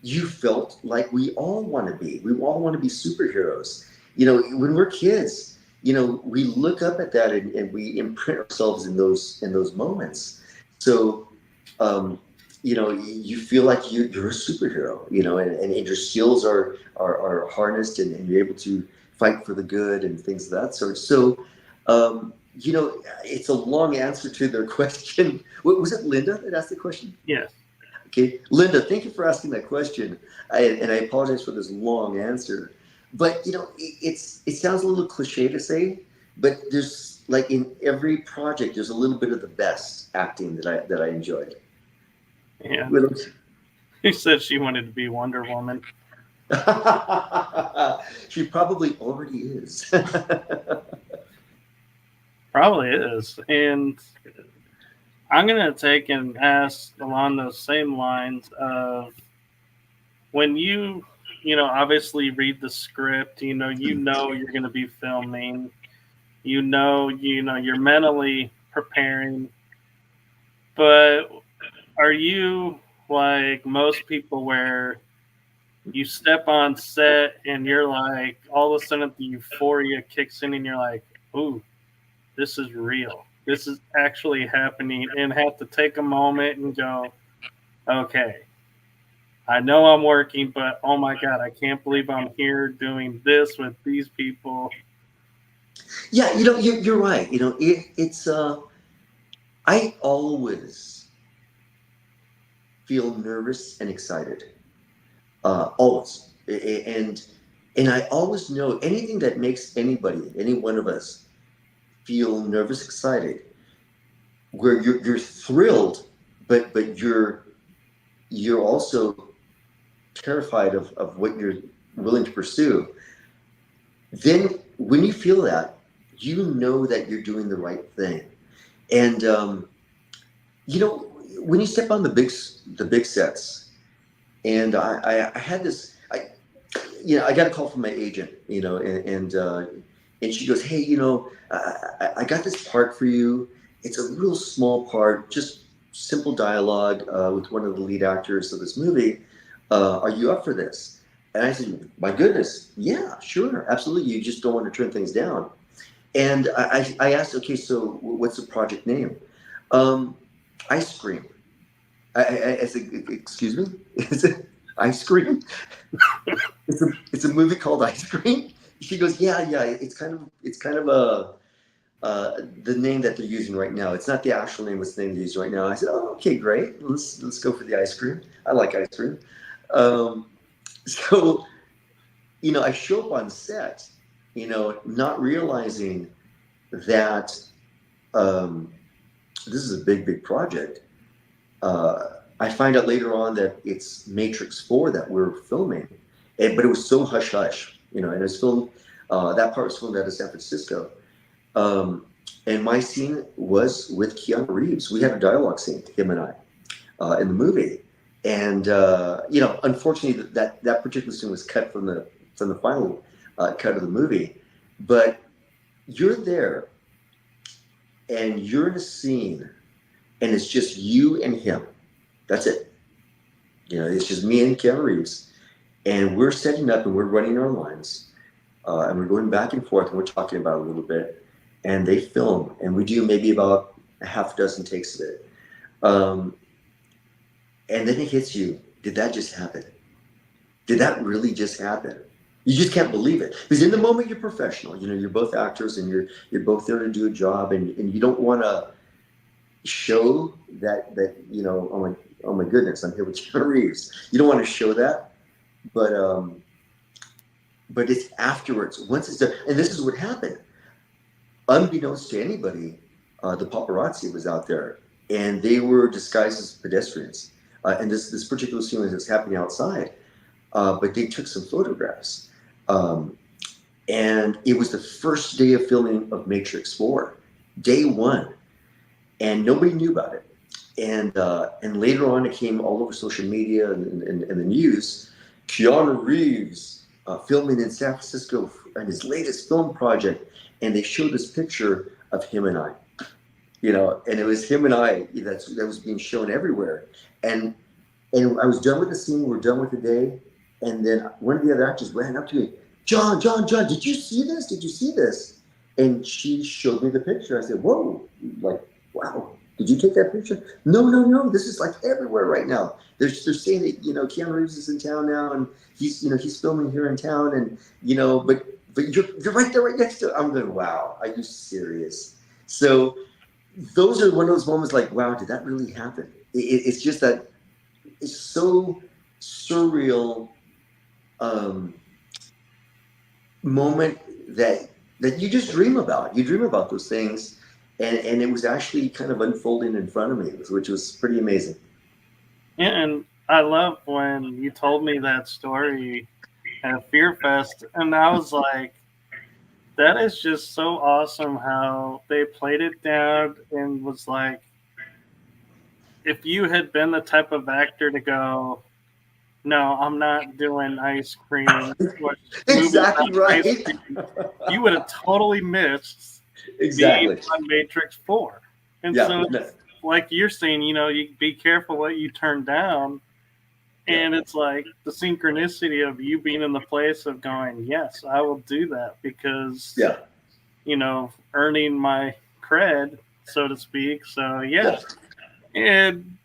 you felt like we all want to be. We all want to be superheroes. When we're kids, we look up at that and we imprint ourselves in those moments. So you feel like you're a superhero, and your skills are harnessed, and you're able to fight for the good and things of that sort. So, it's a long answer to their question. Was it Linda that asked the question? Yes. Okay, Linda, thank you for asking that question. And I apologize for this long answer, but it sounds a little cliche to say, but there's like in every project, there's a little bit of the best acting that I enjoyed. Yeah. She said she wanted to be Wonder Woman. She probably already is. Probably is. And I'm going to take and ask along those same lines of when obviously read the script, you're going to be filming, you're mentally preparing, but are you like most people where you step on set and you're like, all of a sudden the euphoria kicks in and you're like, ooh, this is real. This is actually happening, and have to take a moment and go, okay, I know I'm working, but oh my God, I can't believe I'm here doing this with these people. Yeah, you're right. It's I always feel nervous and excited. Always. And I always know anything that makes anybody, any one of us, feel nervous, excited, where you're thrilled, but you're also terrified of what you're willing to pursue. Then when you feel that, you know that you're doing the right thing. And when you step on the big sets, and I had this, I got a call from my agent, and she goes, hey, I got this part for you. It's a real small part, just simple dialogue with one of the lead actors of this movie. Are you up for this? And I said, my goodness, yeah, sure, absolutely. You just don't want to turn things down. And I asked, okay, so what's the project name? Ice Cream. I said, excuse me? Is it Ice Cream? It's a movie called Ice Cream. She goes, yeah. It's kind of the name that they're using right now. It's not the actual name. It's the name they're using right now. I said, oh, okay, great. Let's go for the ice cream. I like ice cream. Um, so I show up on set, not realizing that this is a big project. I find out later on that it's Matrix 4 that we're filming, but it was so hush hush, and it was filmed. That part was filmed out of San Francisco, and my scene was with Keanu Reeves. We had a dialogue scene, him and I, in the movie, and unfortunately, that particular scene was cut from the final cut of the movie. But you're there, and you're in a scene, and it's just you and him. That's it. It's just me and Keanu Reeves, and we're setting up and we're running our lines, and we're going back and forth and we're talking about it a little bit, and they film, and we do maybe about a half dozen takes of it, and then it hits you. Did that just happen? Did that really just happen? You just can't believe it, because in the moment you're professional. You're both actors, and you're both there to do a job, and you don't want to show that oh my goodness, I'm here with Keanu Reeves. You don't want to show that, but it's afterwards, once it's done. And this is what happened. Unbeknownst to anybody, the paparazzi was out there, and they were disguised as pedestrians. And this particular scene was happening outside, but they took some photographs. And it was the first day of filming of Matrix 4, day one, and nobody knew about it. And later on, it came all over social media and the news. Keanu Reeves filming in San Francisco on his latest film project, and they showed this picture of him and I, and it was him and I that was being shown everywhere. And I was done with the scene. We're done with the day, and then one of the other actors ran up to me, John, did you see this? Did you see this? And she showed me the picture. I said, whoa, like, wow. Did you take that picture? No. This is like everywhere right now. They're saying that Keanu Reeves is in town now, and he's filming here in town, and but you're right there, right next to it. I'm going, wow, are you serious? So those are one of those moments like, wow, did that really happen? It's just that it's so surreal moment that that you just dream about. You dream about those things, and it was actually kind of unfolding in front of me, which was pretty amazing. Yeah, and I love when you told me that story at FearFest, and I was like, that is just so awesome how they played it down and was like, if you had been the type of actor to go, no, I'm not doing ice cream or movies Exactly about ice right. cream, you would have totally missed being Exactly. on Matrix 4. And Yeah. so, No, like you're saying, you be careful what you turn down. yeah. And it's like the synchronicity of you being in the place of going, yes, I will do that because, Yeah. earning my cred, so to speak. So, yeah. Yeah. And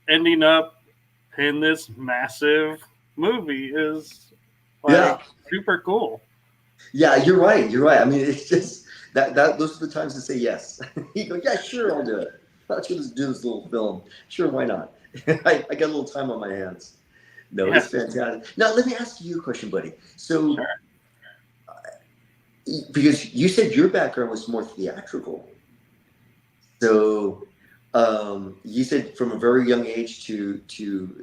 ending up in this massive movie is like Yeah. super cool. Yeah. You're right. You're right. I mean, it's just that those are the times to say yes. You go, yeah, sure, I'll do it. Let's just do this little film. Sure, why not? I got a little time on my hands. No, Yeah, it's fantastic. Now, let me ask you a question, buddy. So, sure. because you said your background was more theatrical, so you said from a very young age to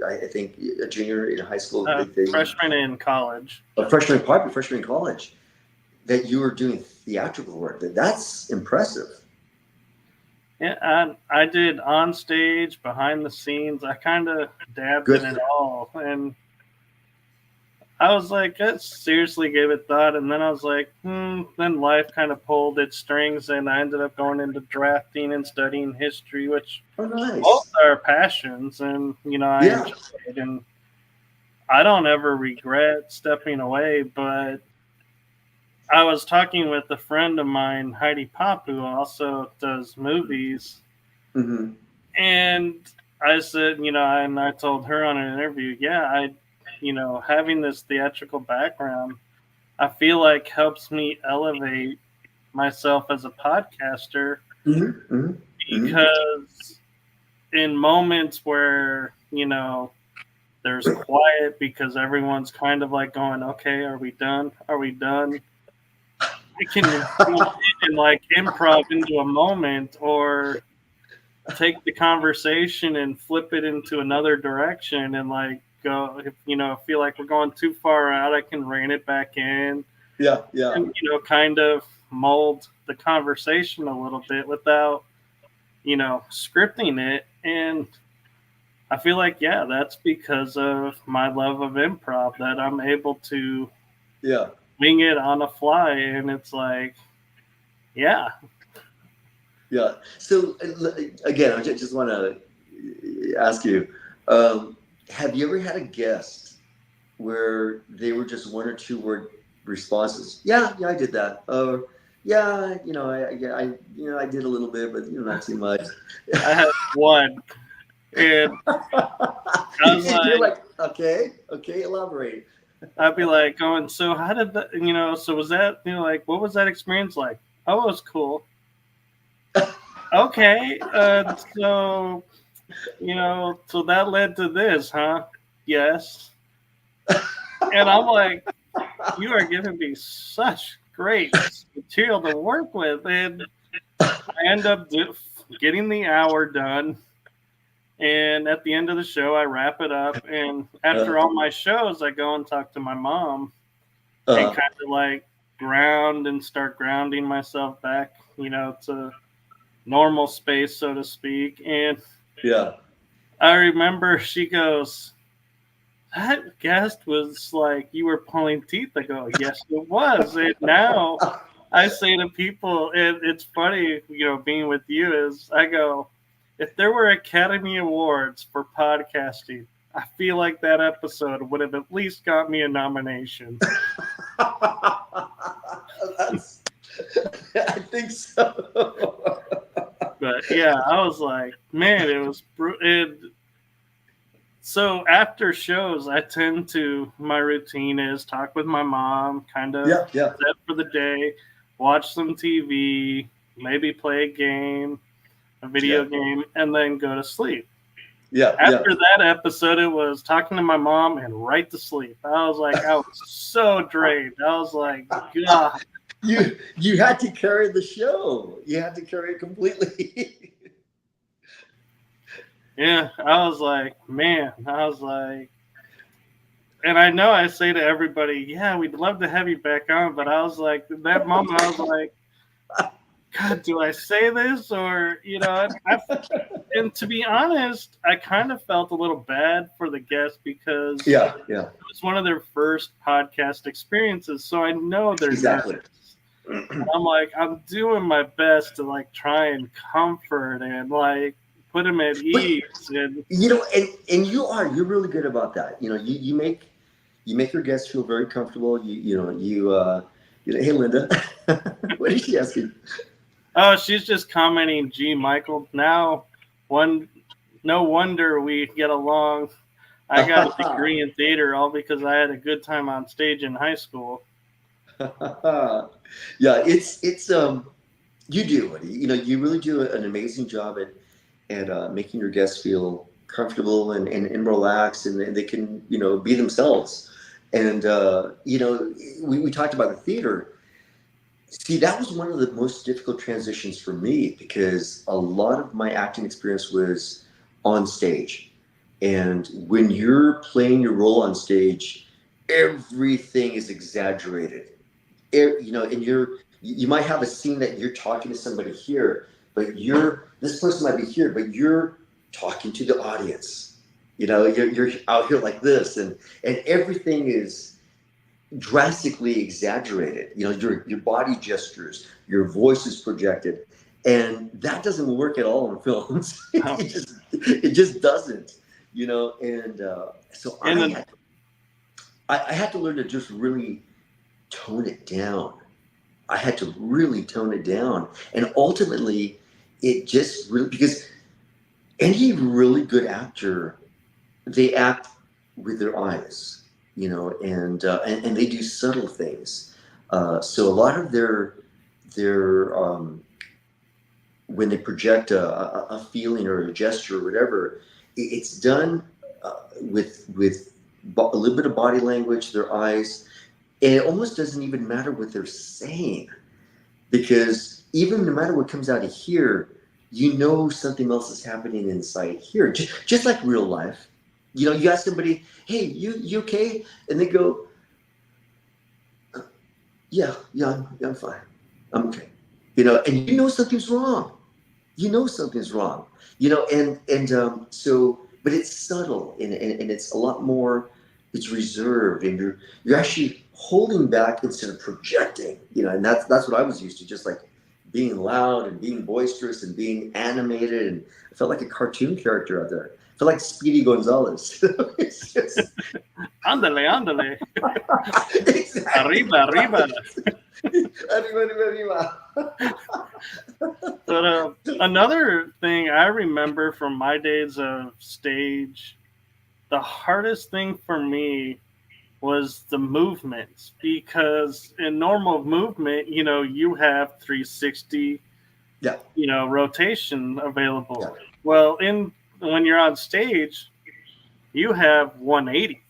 I think a junior in high school, Freshman in college. a freshman, probably freshman in college, that you were doing theatrical work. That's impressive. Yeah, I did on stage, behind the scenes. I kind of dabbed in it Good. all. And I was like, I seriously gave it thought, and then I was like, Then life kind of pulled its strings, and I ended up going into drafting and studying history, which Oh, both nice. are passions, and I Yeah. enjoy it, and I don't ever regret stepping away. But I was talking with a friend of mine, Heidi Pop, who also does movies, Mm-hmm. and I said, and I told her on an interview, yeah, having this theatrical background I feel like helps me elevate myself as a podcaster Mm-hmm. Mm-hmm. Mm-hmm. because in moments where, there's quiet because everyone's kind of like going, okay, are we done? Are we done? I can jump in and like improv into a moment or take the conversation and flip it into another direction and like go, if, feel like we're going too far out, I can rein it back in Yeah. Yeah. and kind of mold the conversation a little bit without scripting it. And I feel like, yeah, that's because of my love of improv that I'm able to Yeah. wing it on a fly. And it's like, yeah. Yeah. So again, I just want to ask you: have you ever had a guest where they were just one or two word responses? Yeah, yeah, I did that. Or yeah, I did a little bit, but not too much. I had one, and I was You're like, like, okay, okay, elaborate. I'd be like going, so how did that, so was that, like, what was that experience like? Oh, it was cool. Okay. So that led to this, huh? Yes. And I'm like, you are giving me such great material to work with. And I end up getting the hour done. And at the end of the show, I wrap it up. And after Uh, all my shows, I go and talk to my mom and uh, kind of like ground and start grounding myself back, to normal space, so to speak. And yeah. I remember she goes, that guest was like, you were pulling teeth. I go, yes, it was. And now I say to people, it's funny, being with you is I go, if there were Academy Awards for podcasting, I feel like that episode would have at least got me a nomination. That's, I think so. But yeah, I was like, man, it was so after shows, I tend to, my routine is talk with my mom, kind of Yeah, yeah, set for the day, watch some TV, maybe play a game, a yeah, video game, and then go to sleep. yeah, yeah. After that episode, it was talking to my mom and right to sleep. I was like, I was so drained. I was like, God. you had to carry the show. You had to carry it completely. Yeah, I was like, man, I was like, and I know I say to everybody, yeah, we'd love to have you back on, but I was like, at that moment, I was like, God, do I say this or and to be honest, I kind of felt a little bad for the guests because Yeah. it was one of their first podcast experiences, so I know they're Exactly. nervous. I'm like, I'm doing my best to like try and comfort and like put them at ease. And You're really good about that. You make your guests feel very comfortable. Hey Linda, what is she asking? oh, she's just commenting, gee, Michael, now no wonder we get along. I got a degree in theater all because I had a good time on stage in high school. Yeah, it's you do, buddy. You really do an amazing job at making your guests feel comfortable and relaxed, and they can be themselves. And we talked about the theater. See, that was one of the most difficult transitions for me because a lot of my acting experience was on stage. And when you're playing your role on stage, everything is exaggerated. And you might have a scene that you're talking to somebody here, but this person might be here, but you're talking to the audience. You're out here like this, and everything is drastically exaggerated. Your body gestures, your voice is projected, and that doesn't work at all in films. Oh. it just doesn't. And so I had to learn to just really tone it down. I had to really tone it down, and ultimately, it just really because any really good actor, they act with their eyes, and they do subtle things. So a lot of their when they project a feeling or a gesture or whatever, it's done with a little bit of body language, their eyes, and it almost doesn't even matter what they're saying because even no matter what comes out of here, something else is happening inside here, just like real life. You ask somebody, "Hey, you okay?" And they go, "Yeah, I'm fine. I'm okay." And something's wrong. Something's wrong. So, but it's subtle and it's a lot more. It's reserved, and you're actually holding back instead of projecting. And that's what I was used to, just like being loud and being boisterous and being animated, and I felt like a cartoon character out there. I felt like Speedy Gonzalez. It's just Ándale. exactly. Arriba. Arriba. But another thing I remember from my days of stage, the hardest thing for me was the movements because in normal movement, you have 360, Yeah. rotation available. Yeah. Well, when you're on stage, you have 180.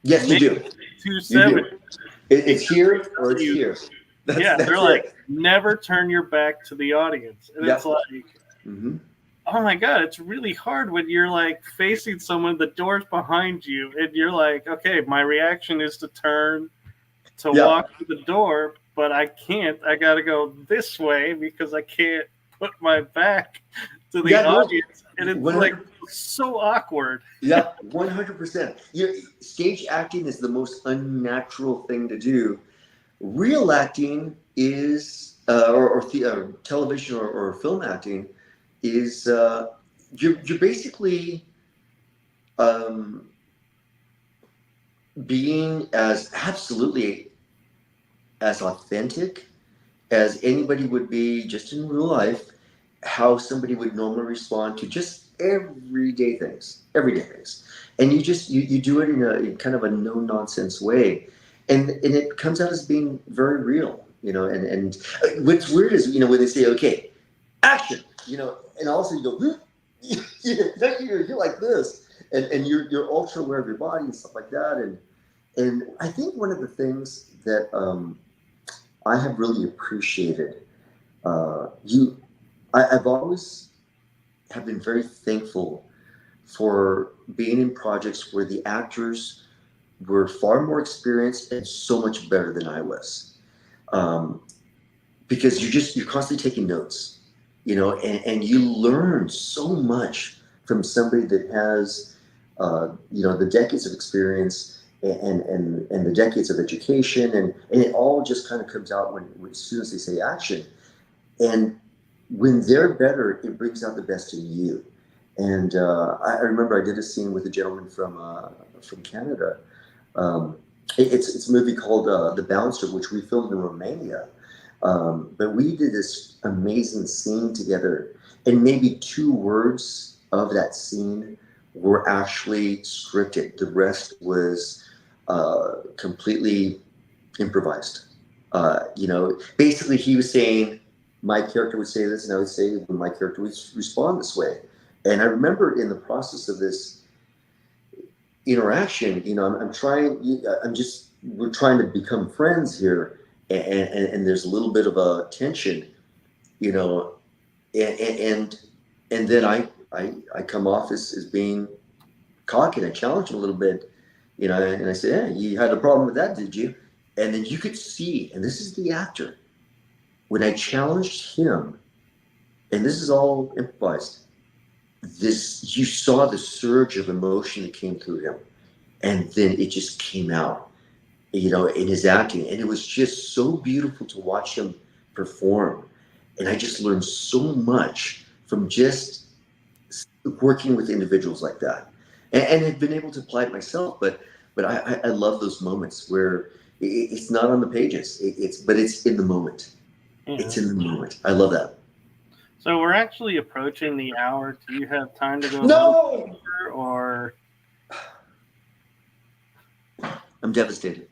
Yes, you do. 270. It's here or it's here. That's they're it. like, never turn your back to the audience. And it's like, mm-hmm. Oh my God, it's really hard when you're like facing someone, the door's behind you, and you're like, okay, my reaction is to turn to walk to the door, but I can't. I got to go this way because I can't put my back to the audience. And it's 100%. Like so awkward. Yeah, 100%. Stage acting is the most unnatural thing to do. Real acting is, or television or film acting is, you're basically being as absolutely as authentic as anybody would be just in real life, how somebody would normally respond to just everyday things. And you do it in kind of a no nonsense way. And it comes out as being very real, and what's weird is, when they say, okay, action, and also you go, you're like this, and you're ultra aware of your body and stuff like that. And I think one of the things that I have really appreciated you. I've always have been very thankful for being in projects where the actors were far more experienced and so much better than I was. Um, because you're constantly taking notes, and you learn so much from somebody that has, the decades of experience and the decades of education, and it all just kind of comes out when as soon as they say action. And when they're better, it brings out the best in you. And I remember I did a scene with a gentleman from Canada. Um, it's a movie called The Bouncer, which we filmed in Romania. But we did this amazing scene together, and maybe 2 words of that scene were actually scripted. The rest was completely improvised. Basically, he was saying, my character would say this, and I would say, my character would respond this way. And I remember in the process of this interaction, we're trying to become friends here, and there's a little bit of a tension, you know, and then I come off as being cocky, and I challenge him a little bit, and I say, "Hey, you had a problem with that, did you?" And then you could see, and this is the actor, when I challenged him, and this is all improvised. You saw the surge of emotion that came through him, and then it just came out, in his acting, and it was just so beautiful to watch him perform. And I just learned so much from just working with individuals like that, and have been able to apply it myself. But I love those moments where it's not on the pages, but it's in the moment. Yeah. It's in the moment. I love that. So we're actually approaching the hour. Do you have time to go a No, little deeper, or? I'm devastated.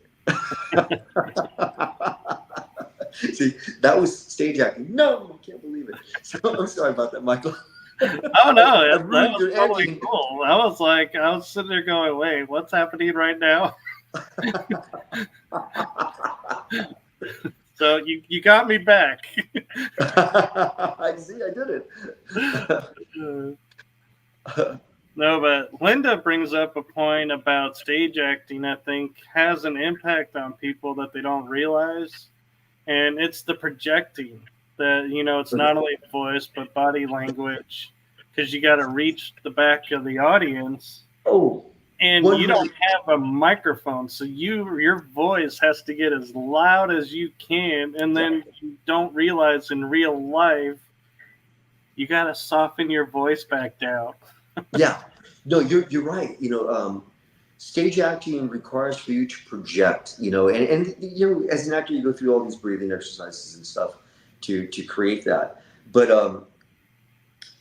See, that was stage acting. No, I can't believe it. So I'm sorry about that, Michael. Oh no, I that ruined was your totally ending. cool. I was sitting there going, "Wait, what's happening right now?" So you got me back. I see. I did it. No, but Linda brings up a point about stage acting. I think has an impact on people that they don't realize, and it's the projecting. That it's not only voice but body language, because you got to reach the back of the audience. Oh, And you 100. don't have a microphone, so your voice has to get as loud as you can, and then you don't realize in real life you got to soften your voice back down. Yeah, no, you're right. Stage acting requires for you to project. And as an actor, you go through all these breathing exercises and stuff to create that. But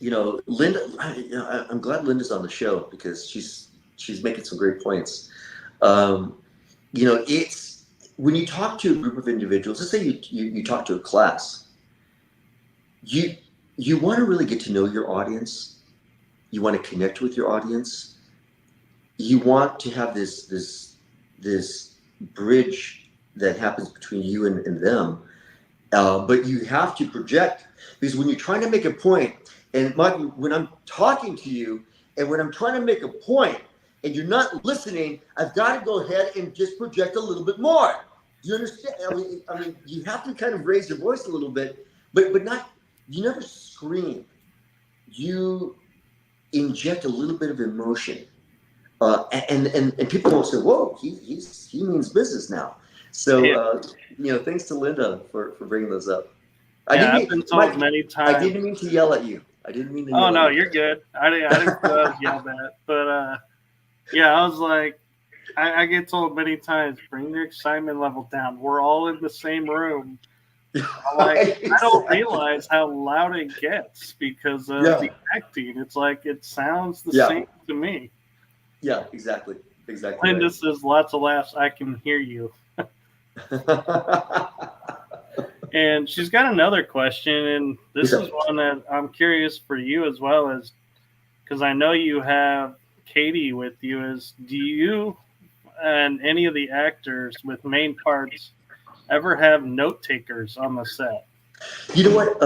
Linda, I'm glad Linda's on the show because she's making some great points. Um, it's when you talk to a group of individuals. Let's say you talk to a class. You you want to really get to know your audience. You want to connect with your audience. You want to have this bridge that happens between you and them. But you have to project, because when you're trying to make a point, and Michael, when I'm talking to you and when I'm trying to make a point and you're not listening, I've got to go ahead and just project a little bit more. Do you understand? I mean, you have to kind of raise your voice a little bit, but not. You never scream. You inject a little bit of emotion, and people will say, "Whoa, he means business now." So, thanks to Linda for bringing those up. I Yeah, didn't I've mean, been told Mike. many I times. didn't mean to yell at you. I didn't mean to Oh yell no, at you. you're good. I didn't feel I was yelled at, but yeah, I was like, I get told many times, bring your excitement level down. We're all in the same room. I'm like, Exactly. I don't realize how loud it gets because of the acting. It's like it sounds the Yeah. same to me. Yeah. Exactly. Exactly Linda right. says, lots of laughs. I can hear you. And she's got another question, and this is one that I'm curious for you as well, as because I know you have Katie with you. Is do you and any of the actors with main parts ever have note takers on the set? You know what?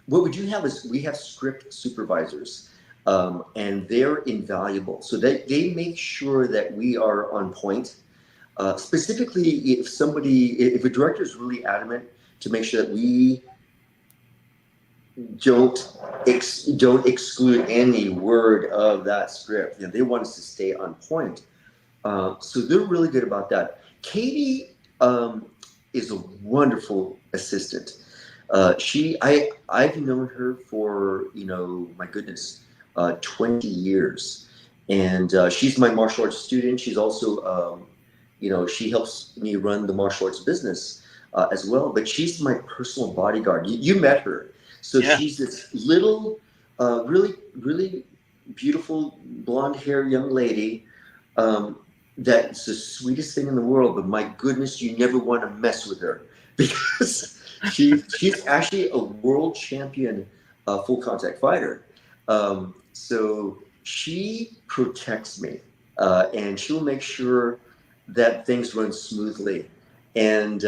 What we do have is we have script supervisors, and they're invaluable. So they make sure that we are on point. Specifically, if a director is really adamant to make sure that we don't exclude any word of that script, they want us to stay on point. So they're really good about that. Katie is a wonderful assistant. I've known her for my goodness, 20 years, and she's my martial arts student. She's also she helps me run the martial arts business as well. But she's my personal bodyguard. You met her, so Yeah. she's this little, really really beautiful blonde hair young lady. That's the sweetest thing in the world, but my goodness, you never want to mess with her because she's actually a world champion full contact fighter. So she protects me, and she'll make sure that things run smoothly, and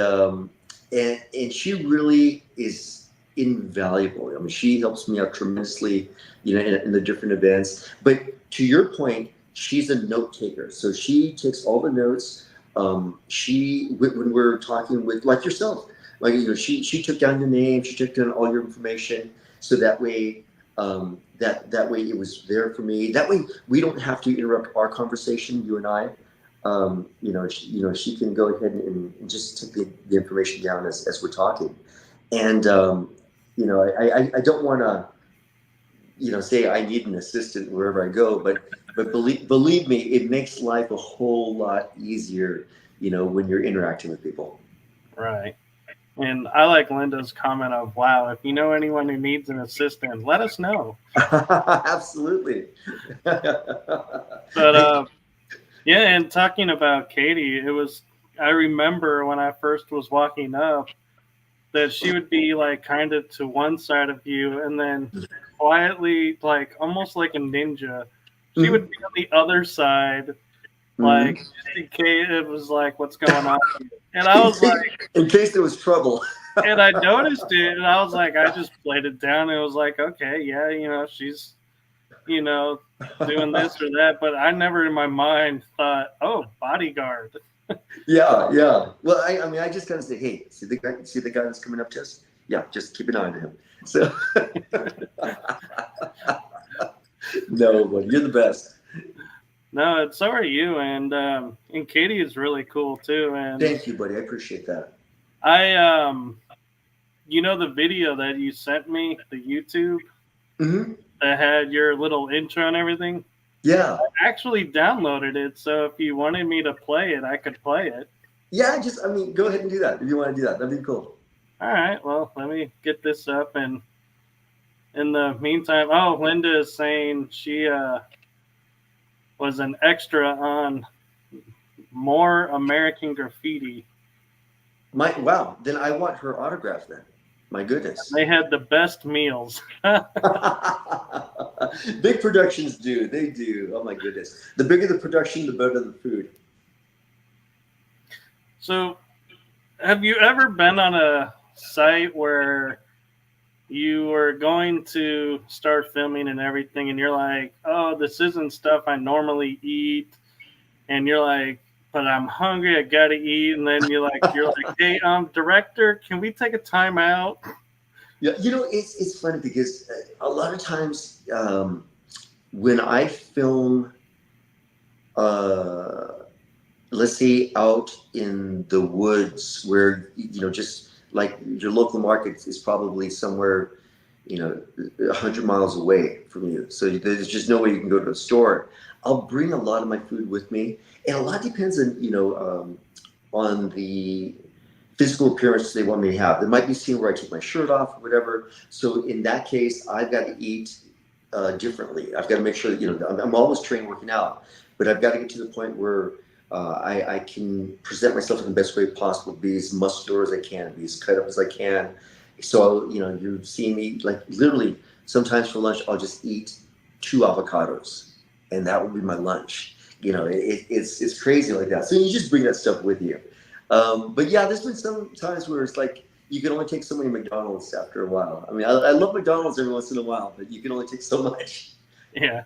and she really is invaluable. I mean, she helps me out tremendously, in the different events. But to your point, she's a note taker, so she takes all the notes. When we're talking with like yourself, like she took down your name, she took down all your information, so that way that way it was there for me. That way we don't have to interrupt our conversation, you and I. She can go ahead and just take the information down as we're talking, and I don't want to say I need an assistant wherever I go, but believe me, it makes life a whole lot easier, when you're interacting with people. Right. And I like Linda's comment of, wow, if you know anyone who needs an assistant, let us know. Absolutely. But yeah, and talking about Katie, I remember when I first was walking up that she would be like kind of to one side of you and then quietly, like almost like a ninja, she would be on the other side, like just in case it was like, what's going on? And I was like, in case there was trouble. and I noticed it, and I was like, I just played it down. And it was like, okay, yeah, she's, doing this or that. But I never in my mind thought, oh, bodyguard. Yeah. Well, I mean, I just kind of say, hey, see the guy that's coming up to us? Yeah, just keep an eye on him. So, no, but you're the best. No, so are you, and Katie is really cool too. And thank you, buddy. I appreciate that. I the video that you sent me, the YouTube that had your little intro and everything. Yeah, I actually downloaded it, so if you wanted me to play it, I could play it. Yeah, go ahead and do that if you want to do that. That'd be cool. All right, well, let me get this up, and in the meantime, Linda is saying she was an extra on More American Graffiti. Wow, then I want her autograph then. My goodness. They had the best meals. Big productions do. They do. Oh my goodness. The bigger the production, the better the food. So, have you ever been on a site where you were going to start filming and everything, and you're like, oh, this isn't stuff I normally eat, and you're like, but I'm hungry, I gotta eat, and then you're like, hey, director, can we take a time out? Yeah, it's funny because a lot of times when I film, let's say out in the woods where just like your local market is probably somewhere 100 miles away from you, so there's just no way you can go to a store. I'll bring a lot of my food with me, and a lot depends on the physical appearance they want me to have. There might be a scene where I take my shirt off or whatever, so in that case I've got to eat differently. I've got to make sure that I'm always trained working out, but I've got to get to the point where I can present myself in the best way possible, be as muscular as I can, be as cut up as I can. So you see me, like, literally sometimes for lunch I'll just eat 2 avocados, and that will be my lunch. It's crazy like that. So you just bring that stuff with you. But yeah, there's been some times where it's like you can only take so many McDonald's after a while. I mean, I love McDonald's every once in a while, but you can only take so much. Yeah.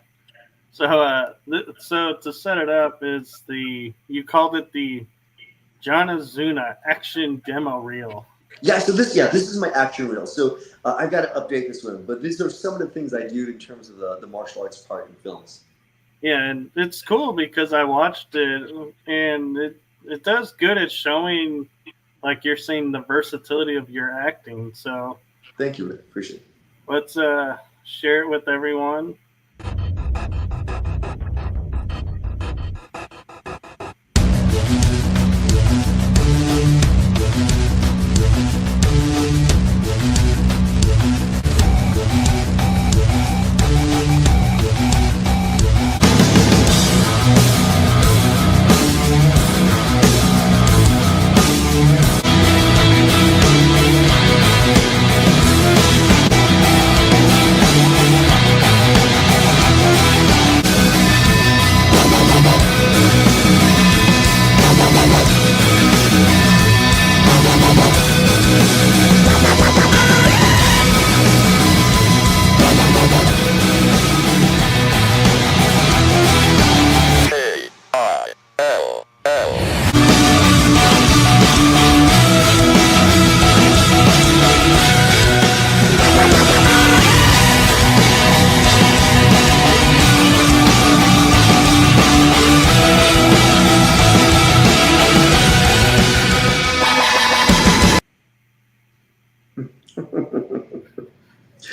So, so to set it up, is you called it the John Ozuna action demo reel. Yeah, so this is my action reel. So I've got to update this one, but these are some of the things I do in terms of the martial arts part in films. Yeah, and it's cool because I watched it, and it does good at showing, like you're saying, the versatility of your acting. So Thank you, Rick. Appreciate it. let's share it with everyone.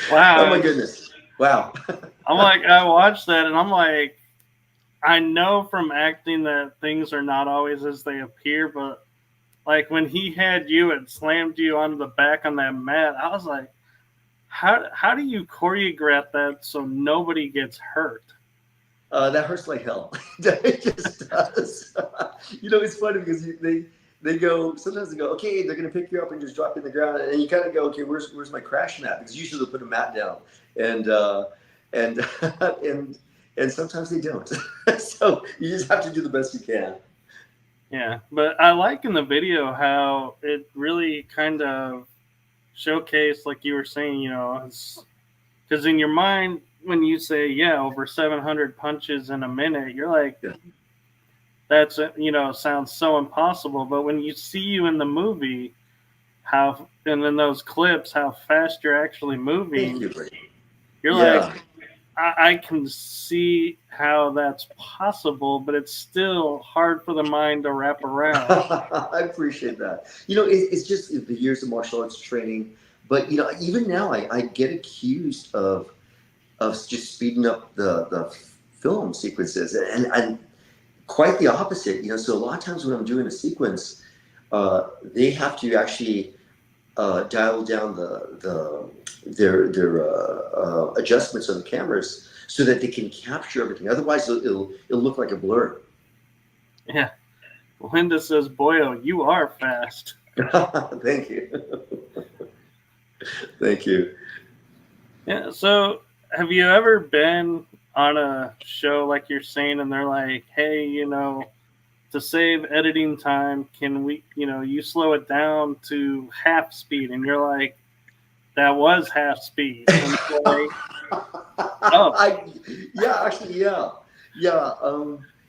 Wow. Oh my goodness. Wow. I'm like, I watched that and I'm like, I know from acting that things are not always as they appear, but like when he had you and slammed you onto the back on that mat, I was like, how do you choreograph that so nobody gets hurt? That hurts like hell. It just does. It's funny because they go, sometimes they go, okay, they're going to pick you up and just drop you in the ground. And you kind of go, okay, where's my crash mat? Because usually they'll put a mat down. And and sometimes they don't. So you just have to do the best you can. Yeah, but I like in the video how it really kind of showcased, like you were saying, because in your mind, when you say, yeah, over 700 punches in a minute, you're like, Yeah. that's, sounds so impossible. But when you see you in the movie, and in those clips, how fast you're actually moving, Thank you, Brady. you're Yeah. like, I can see how that's possible, but it's still hard for the mind to wrap around. I appreciate that. It's just the years of martial arts training. But even now, I get accused of just speeding up the film sequences, and quite the opposite. So a lot of times when I'm doing a sequence, they have to actually dial down their adjustments on the cameras so that they can capture everything. Otherwise, it'll look like a blur. Yeah. Linda says, Boyo, you are fast. Thank you. Thank you. Yeah. So, have you ever been on a show like you're saying, and they're like, hey, to save editing time, can we, you slow it down to half speed? And you're like, that was half speed. And like, oh. Yeah.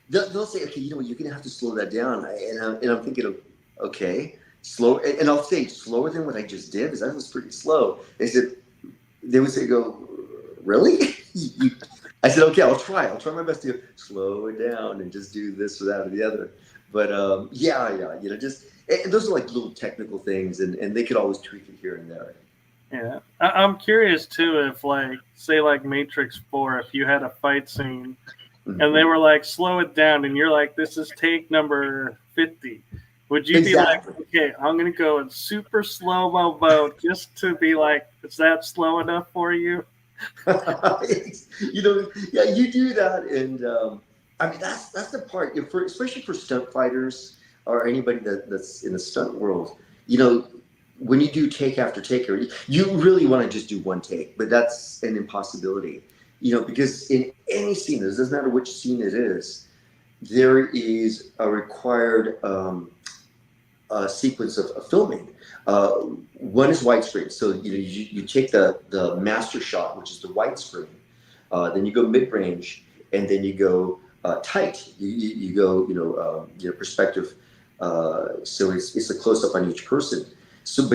They'll say, okay, you're going to have to slow that down. And I'm thinking, okay, slow. And I'll say slower than what I just did, because that was pretty slow. They would say, really? I said, okay, I'll try my best to slow it down and just do this or that or the other. But those are like little technical things, and they could always tweak it here and there. Yeah, I'm curious too if, like, say, like Matrix 4, if you had a fight scene and they were like, slow it down, and you're like, this is take number 50. Would you be like, okay, I'm going to go in super slow-mo mode just to be like, is that slow enough for you? Yeah, you do that. And I mean, that's the part, especially for stunt fighters or anybody that's in the stunt world, when you do take after take, you really want to just do one take, but that's an impossibility, because in any scene, it doesn't matter which scene it is, there is a required sequence of filming. One is widescreen, so you take the master shot, which is the widescreen, then you go mid range, and then you go tight. You go perspective. So it's a close up on each person. So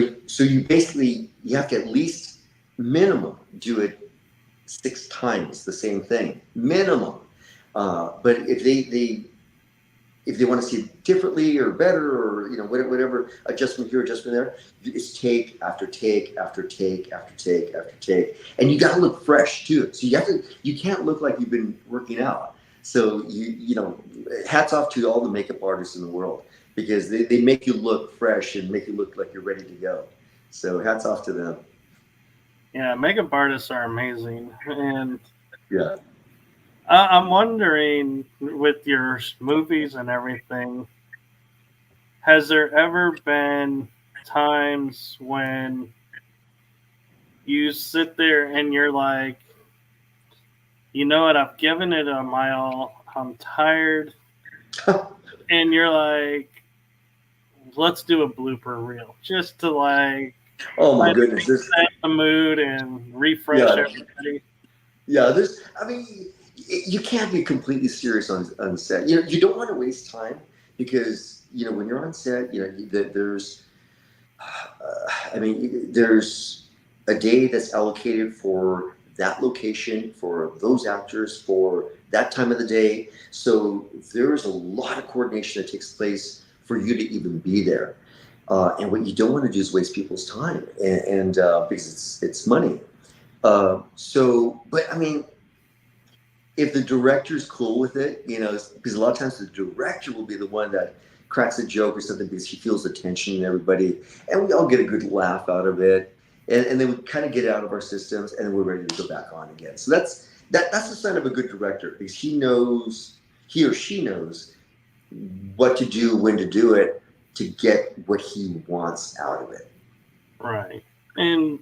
you basically you have to at least minimum do it 6 times the same thing minimum. But if they want to see it differently or better or whatever adjustment here, adjustment there, it's take after take after take after take after take, and you got to look fresh too. So you can't look like you've been working out. So hats off to all the makeup artists in the world, because they make you look fresh and make you look like you're ready to go. So hats off to them. Yeah, makeup artists are amazing, and Yeah. I'm wondering, with your movies and everything, has there ever been times when you sit there and you're like, you know what, I've given it a mile, I'm tired, and you're like, let's do a blooper reel just to oh my goodness, set the mood and refresh everybody? Yeah, you can't be completely serious on set. You don't want to waste time, because when you're on set, there's a day that's allocated for that location, for those actors, for that time of the day. So there's a lot of coordination that takes place for you to even be there. And what you don't want to do is waste people's time, and because it's money. But if the director's cool with it, because a lot of times the director will be the one that cracks a joke or something because he feels the tension in everybody, and we all get a good laugh out of it, and then we kind of get it out of our systems, and then we're ready to go back on again. So that's the sign of a good director, because he or she knows what to do, when to do it, to get what he wants out of it. Right. And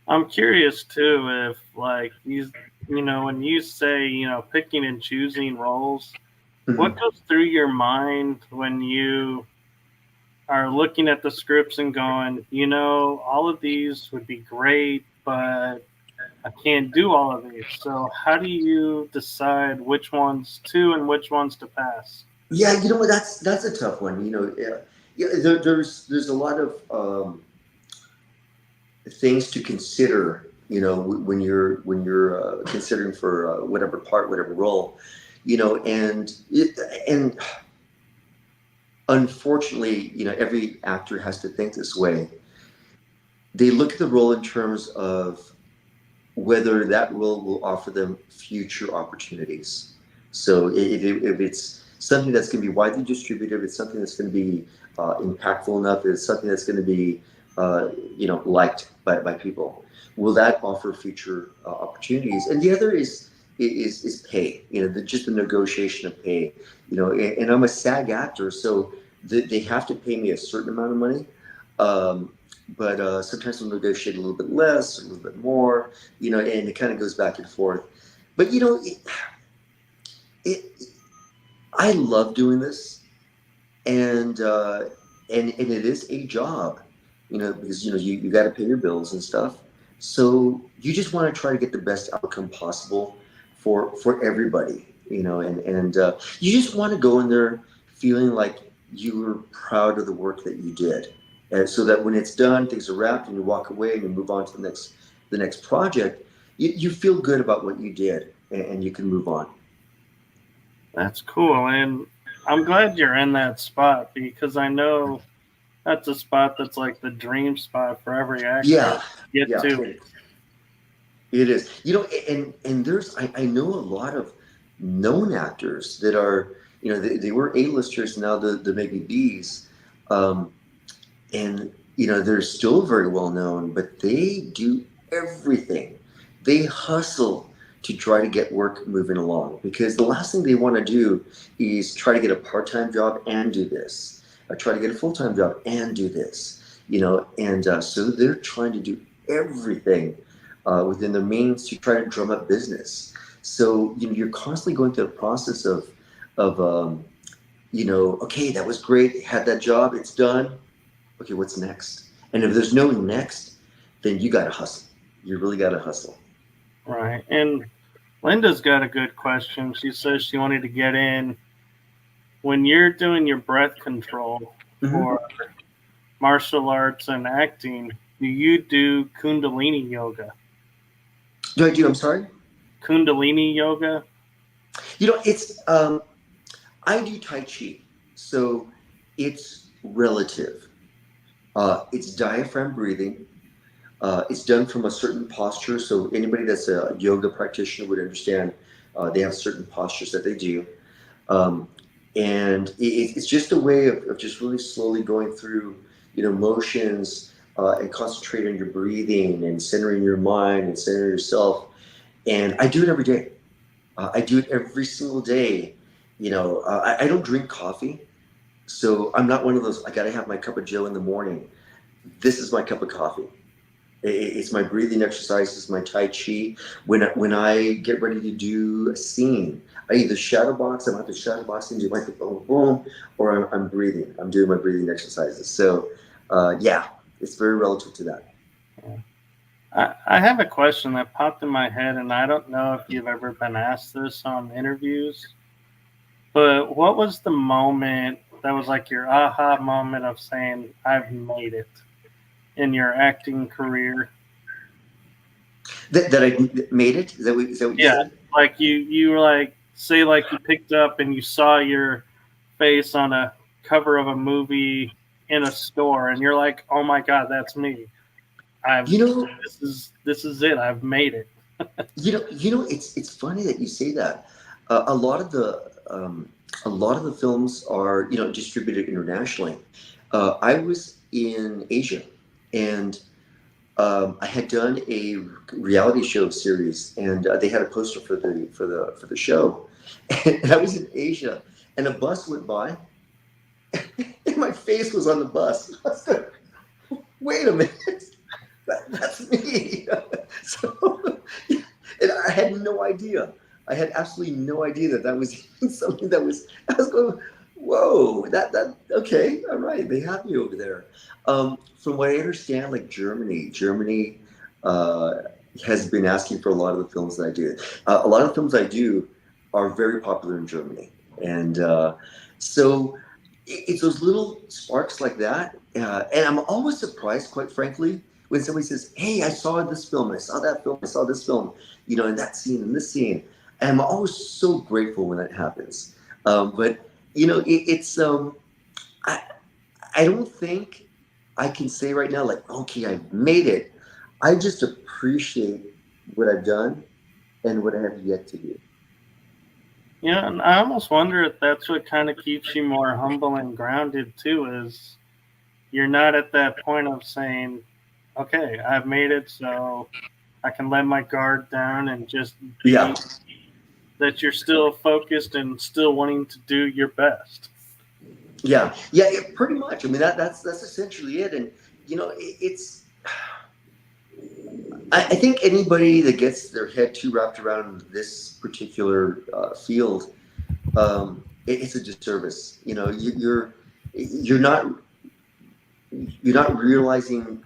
I'm curious too, if when you say, picking and choosing roles, what goes through your mind when you are looking at the scripts and going, all of these would be great, but I can't do all of these. So how do you decide which ones to and which ones to pass? Yeah, that's a tough one. There's a lot of things to consider. When you're considering for whatever part, whatever role, and unfortunately, every actor has to think this way. They look at the role in terms of whether that role will offer them future opportunities. So if it's something that's going to be widely distributed, if it's something that's going to be impactful enough, if it's something that's going to be liked by people, will that offer future opportunities? And the other is pay. Just the negotiation of pay. And I'm a SAG actor, so they have to pay me a certain amount of money. But sometimes we'll negotiate a little bit less, a little bit more, and it kind of goes back and forth. But I love doing this, and it is a job, because you got to pay your bills and stuff. So you just want to try to get the best outcome possible for everybody, and you just want to go in there feeling like you were proud of the work that you did. And so that when it's done, things are wrapped, and you walk away and you move on to the next project, you feel good about what you did, and you can move on. That's cool, and I'm glad you're in that spot, because I know that's a spot that's like the dream spot for every actor Yeah, to get yeah, to. it is. And there's I know a lot of known actors that are they were A-listers, now the maybe Bs. And they're still very well known, but they do everything. They hustle to try to get work moving along, because the last thing they want to do is try to get a part-time job and do this, or try to get a full-time job and do this. And so they're trying to do everything within their means to try to drum up business. So you're constantly going through the process of okay, that was great. Had that job. It's done. Okay, what's next? And if there's no next, then you got to hustle. You really got to hustle. Right. And Linda's got a good question. She says she wanted to get in when you're doing your breath control Mm-hmm. for martial arts and acting. Do you do Kundalini yoga? Do I do? I'm sorry. Kundalini yoga? It's I do Tai Chi, so it's relative. It's diaphragm breathing. It's done from a certain posture. So anybody that's a yoga practitioner would understand. They have certain postures that they do, um, and it's just a way of just really slowly going through, motions, and concentrating on your breathing and centering your mind and centering yourself. And I do it every day. I do it every single day. I don't drink coffee, so I'm not one of those. I got to have my cup of Joe in the morning. This is my cup of coffee. It's my breathing exercises, my Tai Chi. When I get ready to do a scene, I either shadow box, I'm out the shadow box and do my boom, boom, or I'm breathing. I'm doing my breathing exercises. So, yeah, it's very relative to that. I have a question that popped in my head, and I don't know if you've ever been asked this on interviews, but what was the moment that was like your aha moment of saying, I've made it in your acting career? That I made it. Is that what you Yeah, said? like you were like, say like you picked up and you saw your face on a cover of a movie in a store, and you're like, oh my god, that's me. I've You know, this is it. I've made it. It's funny that you say that. A lot of the films are distributed internationally. I was in Asia, and I had done a reality show series, and they had a poster for the show, and I was in Asia, and a bus went by, and my face was on the bus. I was like, wait a minute, that's me. So, and I had no idea. I had absolutely no idea that was something that was. I was going, whoa, that okay, all right, they have me over there. From what I understand, like Germany uh, has been asking for a lot of the films that I do. A lot of the films I do are very popular in Germany, and so it's those little sparks like that. And I'm always surprised, quite frankly, when somebody says, "Hey, I saw this film, I saw that film, I saw this film," in that scene, in this scene. And I'm always so grateful when that happens. But it's I I don't think I can say right now like, okay, I've made it. I just appreciate what I've done and what I have yet to do. Yeah, and I almost wonder if that's what kind of keeps you more humble and grounded too. Is you're not at that point of saying, "Okay, I've made it, so I can let my guard down and just Yeah, be." That you're still focused and still wanting to do your best. yeah, pretty much. I mean, that's essentially it. And it's. I think anybody that gets their head too wrapped around this particular field, it's a disservice. You're not realizing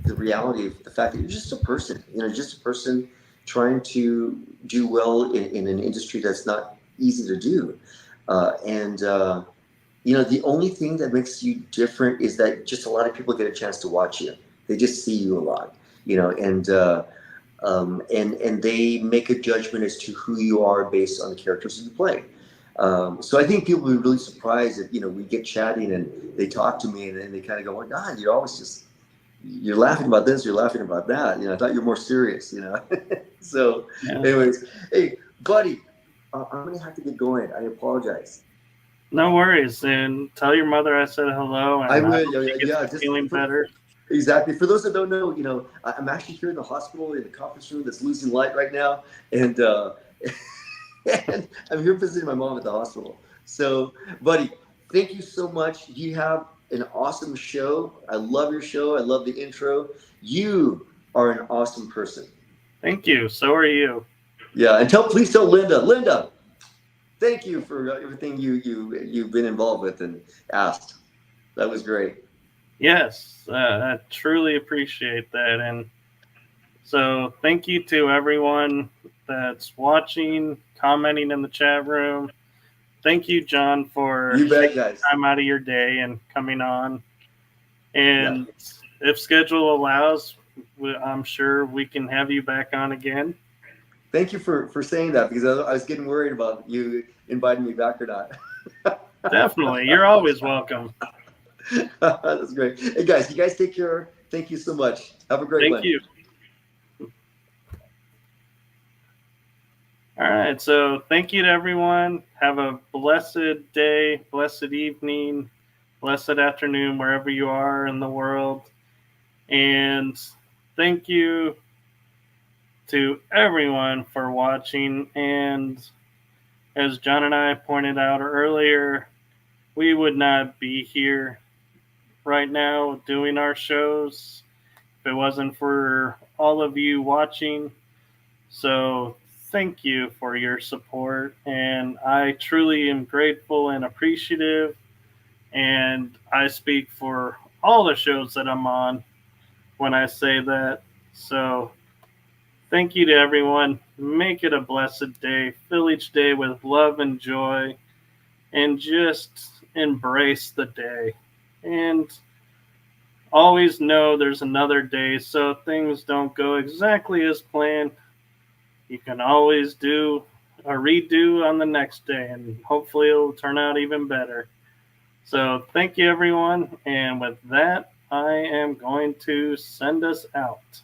the reality of the fact that you're just a person. Just a person trying to do well in an industry that's not easy to do. And the only thing that makes you different is that just a lot of people get a chance to watch you. They just see you a lot, and they make a judgment as to who you are based on the characters that you play. So I think people will be really surprised if we get chatting and they talk to me and they kind of go, "Oh God, you're laughing about this, you're laughing about that. I thought you're more serious." So, Yeah. anyways, hey, buddy, I'm gonna have to get going. I apologize. No worries, and tell your mother I said hello, I and I will. hope she gets Yeah, just feeling better. exactly. For those that don't know, I'm actually here in the hospital in the conference room that's losing light right now, and and I'm here visiting my mom at the hospital. So, buddy, thank you so much. You have an awesome show. I love your show. I love the intro. You are an awesome person. Thank you. So are you. Yeah, and please tell Linda. Linda, Thank you for everything you've been involved with and asked. That was great. Yes, I truly appreciate that. And so thank you to everyone that's watching, commenting in the chat room. Thank you, John, for You bet, taking guys. time out of your day and coming on. Yeah. And if schedule allows, I'm sure we can have you back on again. Thank you for saying that, because I was getting worried about you inviting me back or not. Definitely. You're always welcome. That's great. Hey, guys, you guys take care. Thank you so much. Have a great Thank one. you. All right. So thank you to everyone. Have a blessed day, blessed evening, blessed afternoon, wherever you are in the world. And thank you to everyone for watching. And as John and I pointed out earlier, we would not be here right now doing our shows if it wasn't for all of you watching. So thank you for your support. And I truly am grateful and appreciative. And I speak for all the shows that I'm on when I say that. So thank you to everyone. Make it a blessed day. Fill each day with love and joy, and just embrace the day. And always know there's another day, so things don't go exactly as planned. You can always do a redo on the next day, and hopefully it'll turn out even better. So thank you, everyone. And with that, I am going to send us out.